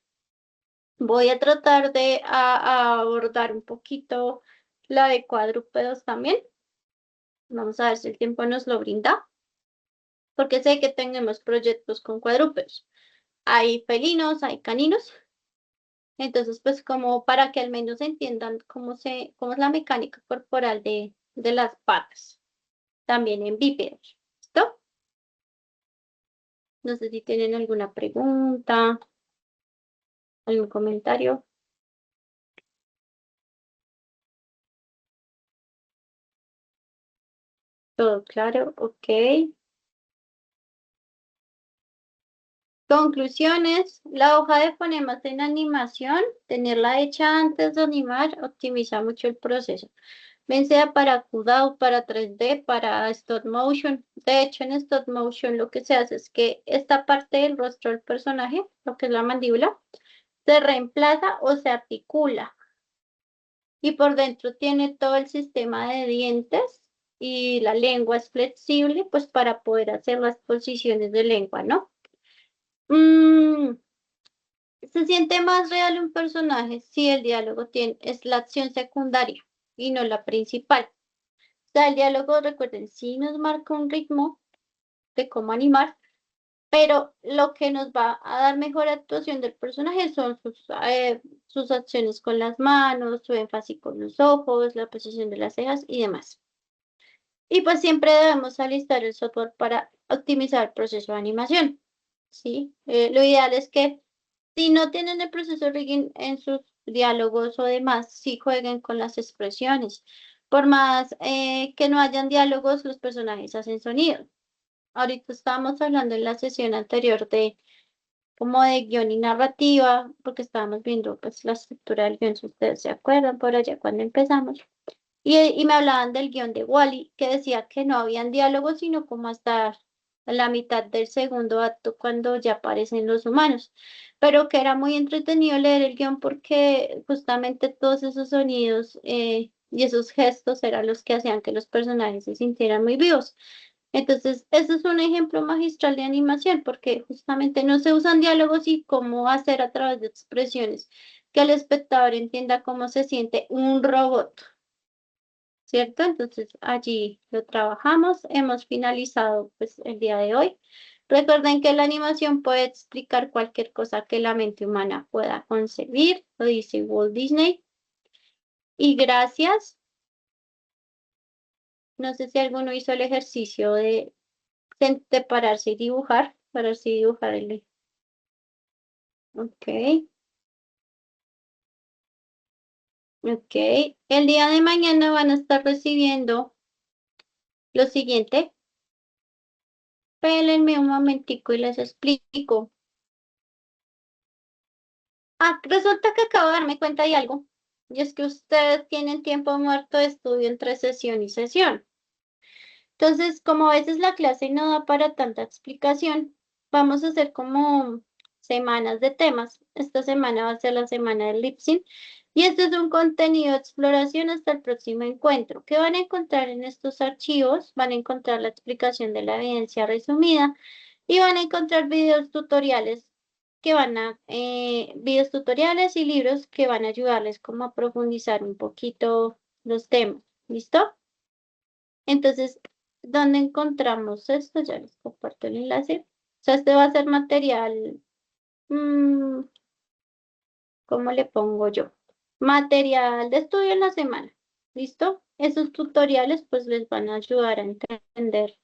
Voy a tratar de a abordar un poquito la de cuadrúpedos también. Vamos a ver si el tiempo nos lo brinda, porque sé que tenemos proyectos con cuadrúpedos. Hay felinos, hay caninos. Entonces, pues como para que al menos entiendan cómo es la mecánica corporal de las patas, también en bípedos. ¿Listo? No sé si tienen alguna pregunta, algún comentario. Todo claro, ok. Conclusiones, la hoja de fonemas en animación, tenerla hecha antes de animar, optimiza mucho el proceso. Bien sea para cutout, para 3D, para stop motion. De hecho, en stop motion lo que se hace es que esta parte del rostro del personaje, lo que es la mandíbula, se reemplaza o se articula. Y por dentro tiene todo el sistema de dientes y la lengua es flexible, pues para poder hacer las posiciones de lengua, ¿no? Se siente más real un personaje si el diálogo es la acción secundaria y no la principal. O sea, el diálogo, recuerden, sí nos marca un ritmo de cómo animar, pero lo que nos va a dar mejor actuación del personaje son sus acciones con las manos, su énfasis con los ojos, la posición de las cejas y demás. Y pues siempre debemos alistar el software para optimizar el proceso de animación, ¿sí? Lo ideal es que si no tienen el proceso rigging en sus diálogos o demás, sí jueguen con las expresiones. Por más que no hayan diálogos, los personajes hacen sonido. Ahorita estábamos hablando en la sesión anterior de como de guión y narrativa, porque estábamos viendo pues la estructura del guión, si ustedes se acuerdan, por allá cuando empezamos. Y me hablaban del guión de Wall-E, que decía que no habían diálogos, sino como hasta la mitad del segundo acto, cuando ya aparecen los humanos. Pero que era muy entretenido leer el guión porque justamente todos esos sonidos y esos gestos eran los que hacían que los personajes se sintieran muy vivos. Entonces, ese es un ejemplo magistral de animación, porque justamente no se usan diálogos y cómo hacer a través de expresiones que el espectador entienda cómo se siente un robot. ¿Cierto? Entonces allí lo trabajamos, hemos finalizado pues el día de hoy. Recuerden que la animación puede explicar cualquier cosa que la mente humana pueda concebir, lo dice Walt Disney. Y gracias. No sé si alguno hizo el ejercicio de pararse y dibujar, pararse y dibujar el... Ok, ok. El día de mañana van a estar recibiendo lo siguiente. Espérenme un momentico y les explico. Ah, resulta que acabo de darme cuenta de algo. Y es que ustedes tienen tiempo muerto de estudio entre sesión y sesión. Entonces, como a veces la clase no da para tanta explicación, vamos a hacer como semanas de temas. Esta semana va a ser la semana del lip sync. Y esto es un contenido de exploración hasta el próximo encuentro. ¿Qué van a encontrar en estos archivos? Van a encontrar la explicación de la evidencia resumida y van a encontrar videos tutoriales videos tutoriales y libros que van a ayudarles como a profundizar un poquito los temas. ¿Listo? Entonces, ¿dónde encontramos esto? Ya les comparto el enlace. O sea, este va a ser material, mm, ¿cómo le pongo yo? Material de estudio en la semana. ¿Listo? Esos tutoriales pues les van a ayudar a entender.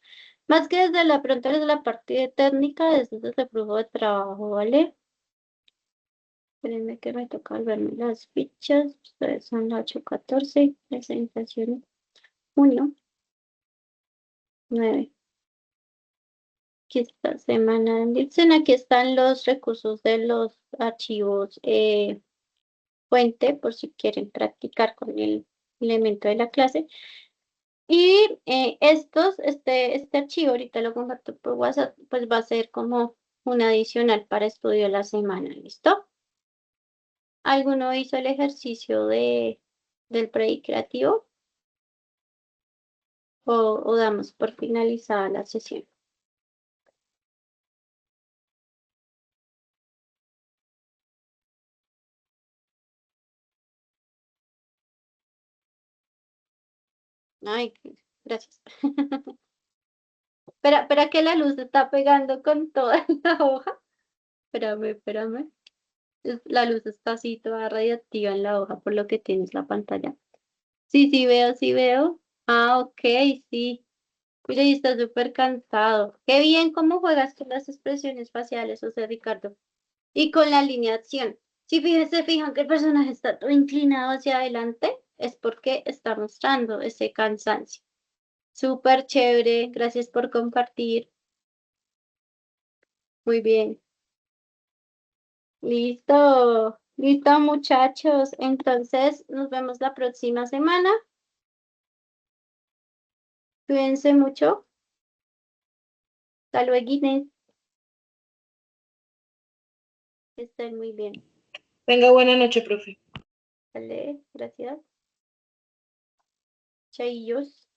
Más que desde la pronto desde la parte técnica, desde ese flujo de trabajo, ¿vale? Espérenme que me toca verme las fichas. Ustedes son la 8-14, presentación junio 9. Aquí está semana en Dixon. Aquí están los recursos de los archivos fuente, por si quieren practicar con el elemento de la clase. Y este archivo, ahorita lo comparto por WhatsApp, pues va a ser como un adicional para estudio de la semana. ¿Listo? ¿Alguno hizo el ejercicio del creativo? O damos por finalizada la sesión. Ay, gracias. Espera que la luz está pegando con toda la hoja. Espérame. La luz está así toda radiactiva en la hoja, por lo que tienes la pantalla. Sí veo. Ah, ok, sí. Oye, y está súper cansado. Qué bien cómo juegas con las expresiones faciales, José Ricardo. Y con la alineación. Si se fijan que el personaje está todo inclinado hacia adelante, es porque está mostrando ese cansancio. Súper chévere, gracias por compartir. Muy bien. Listo muchachos. Entonces nos vemos la próxima semana. Cuídense mucho. Hasta luego, Inés. Que estén muy bien. Tenga buena noche, profe. Vale, gracias. Chaillos.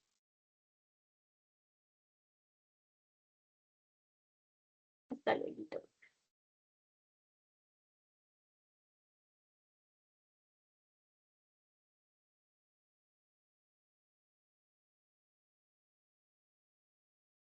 Hasta luego.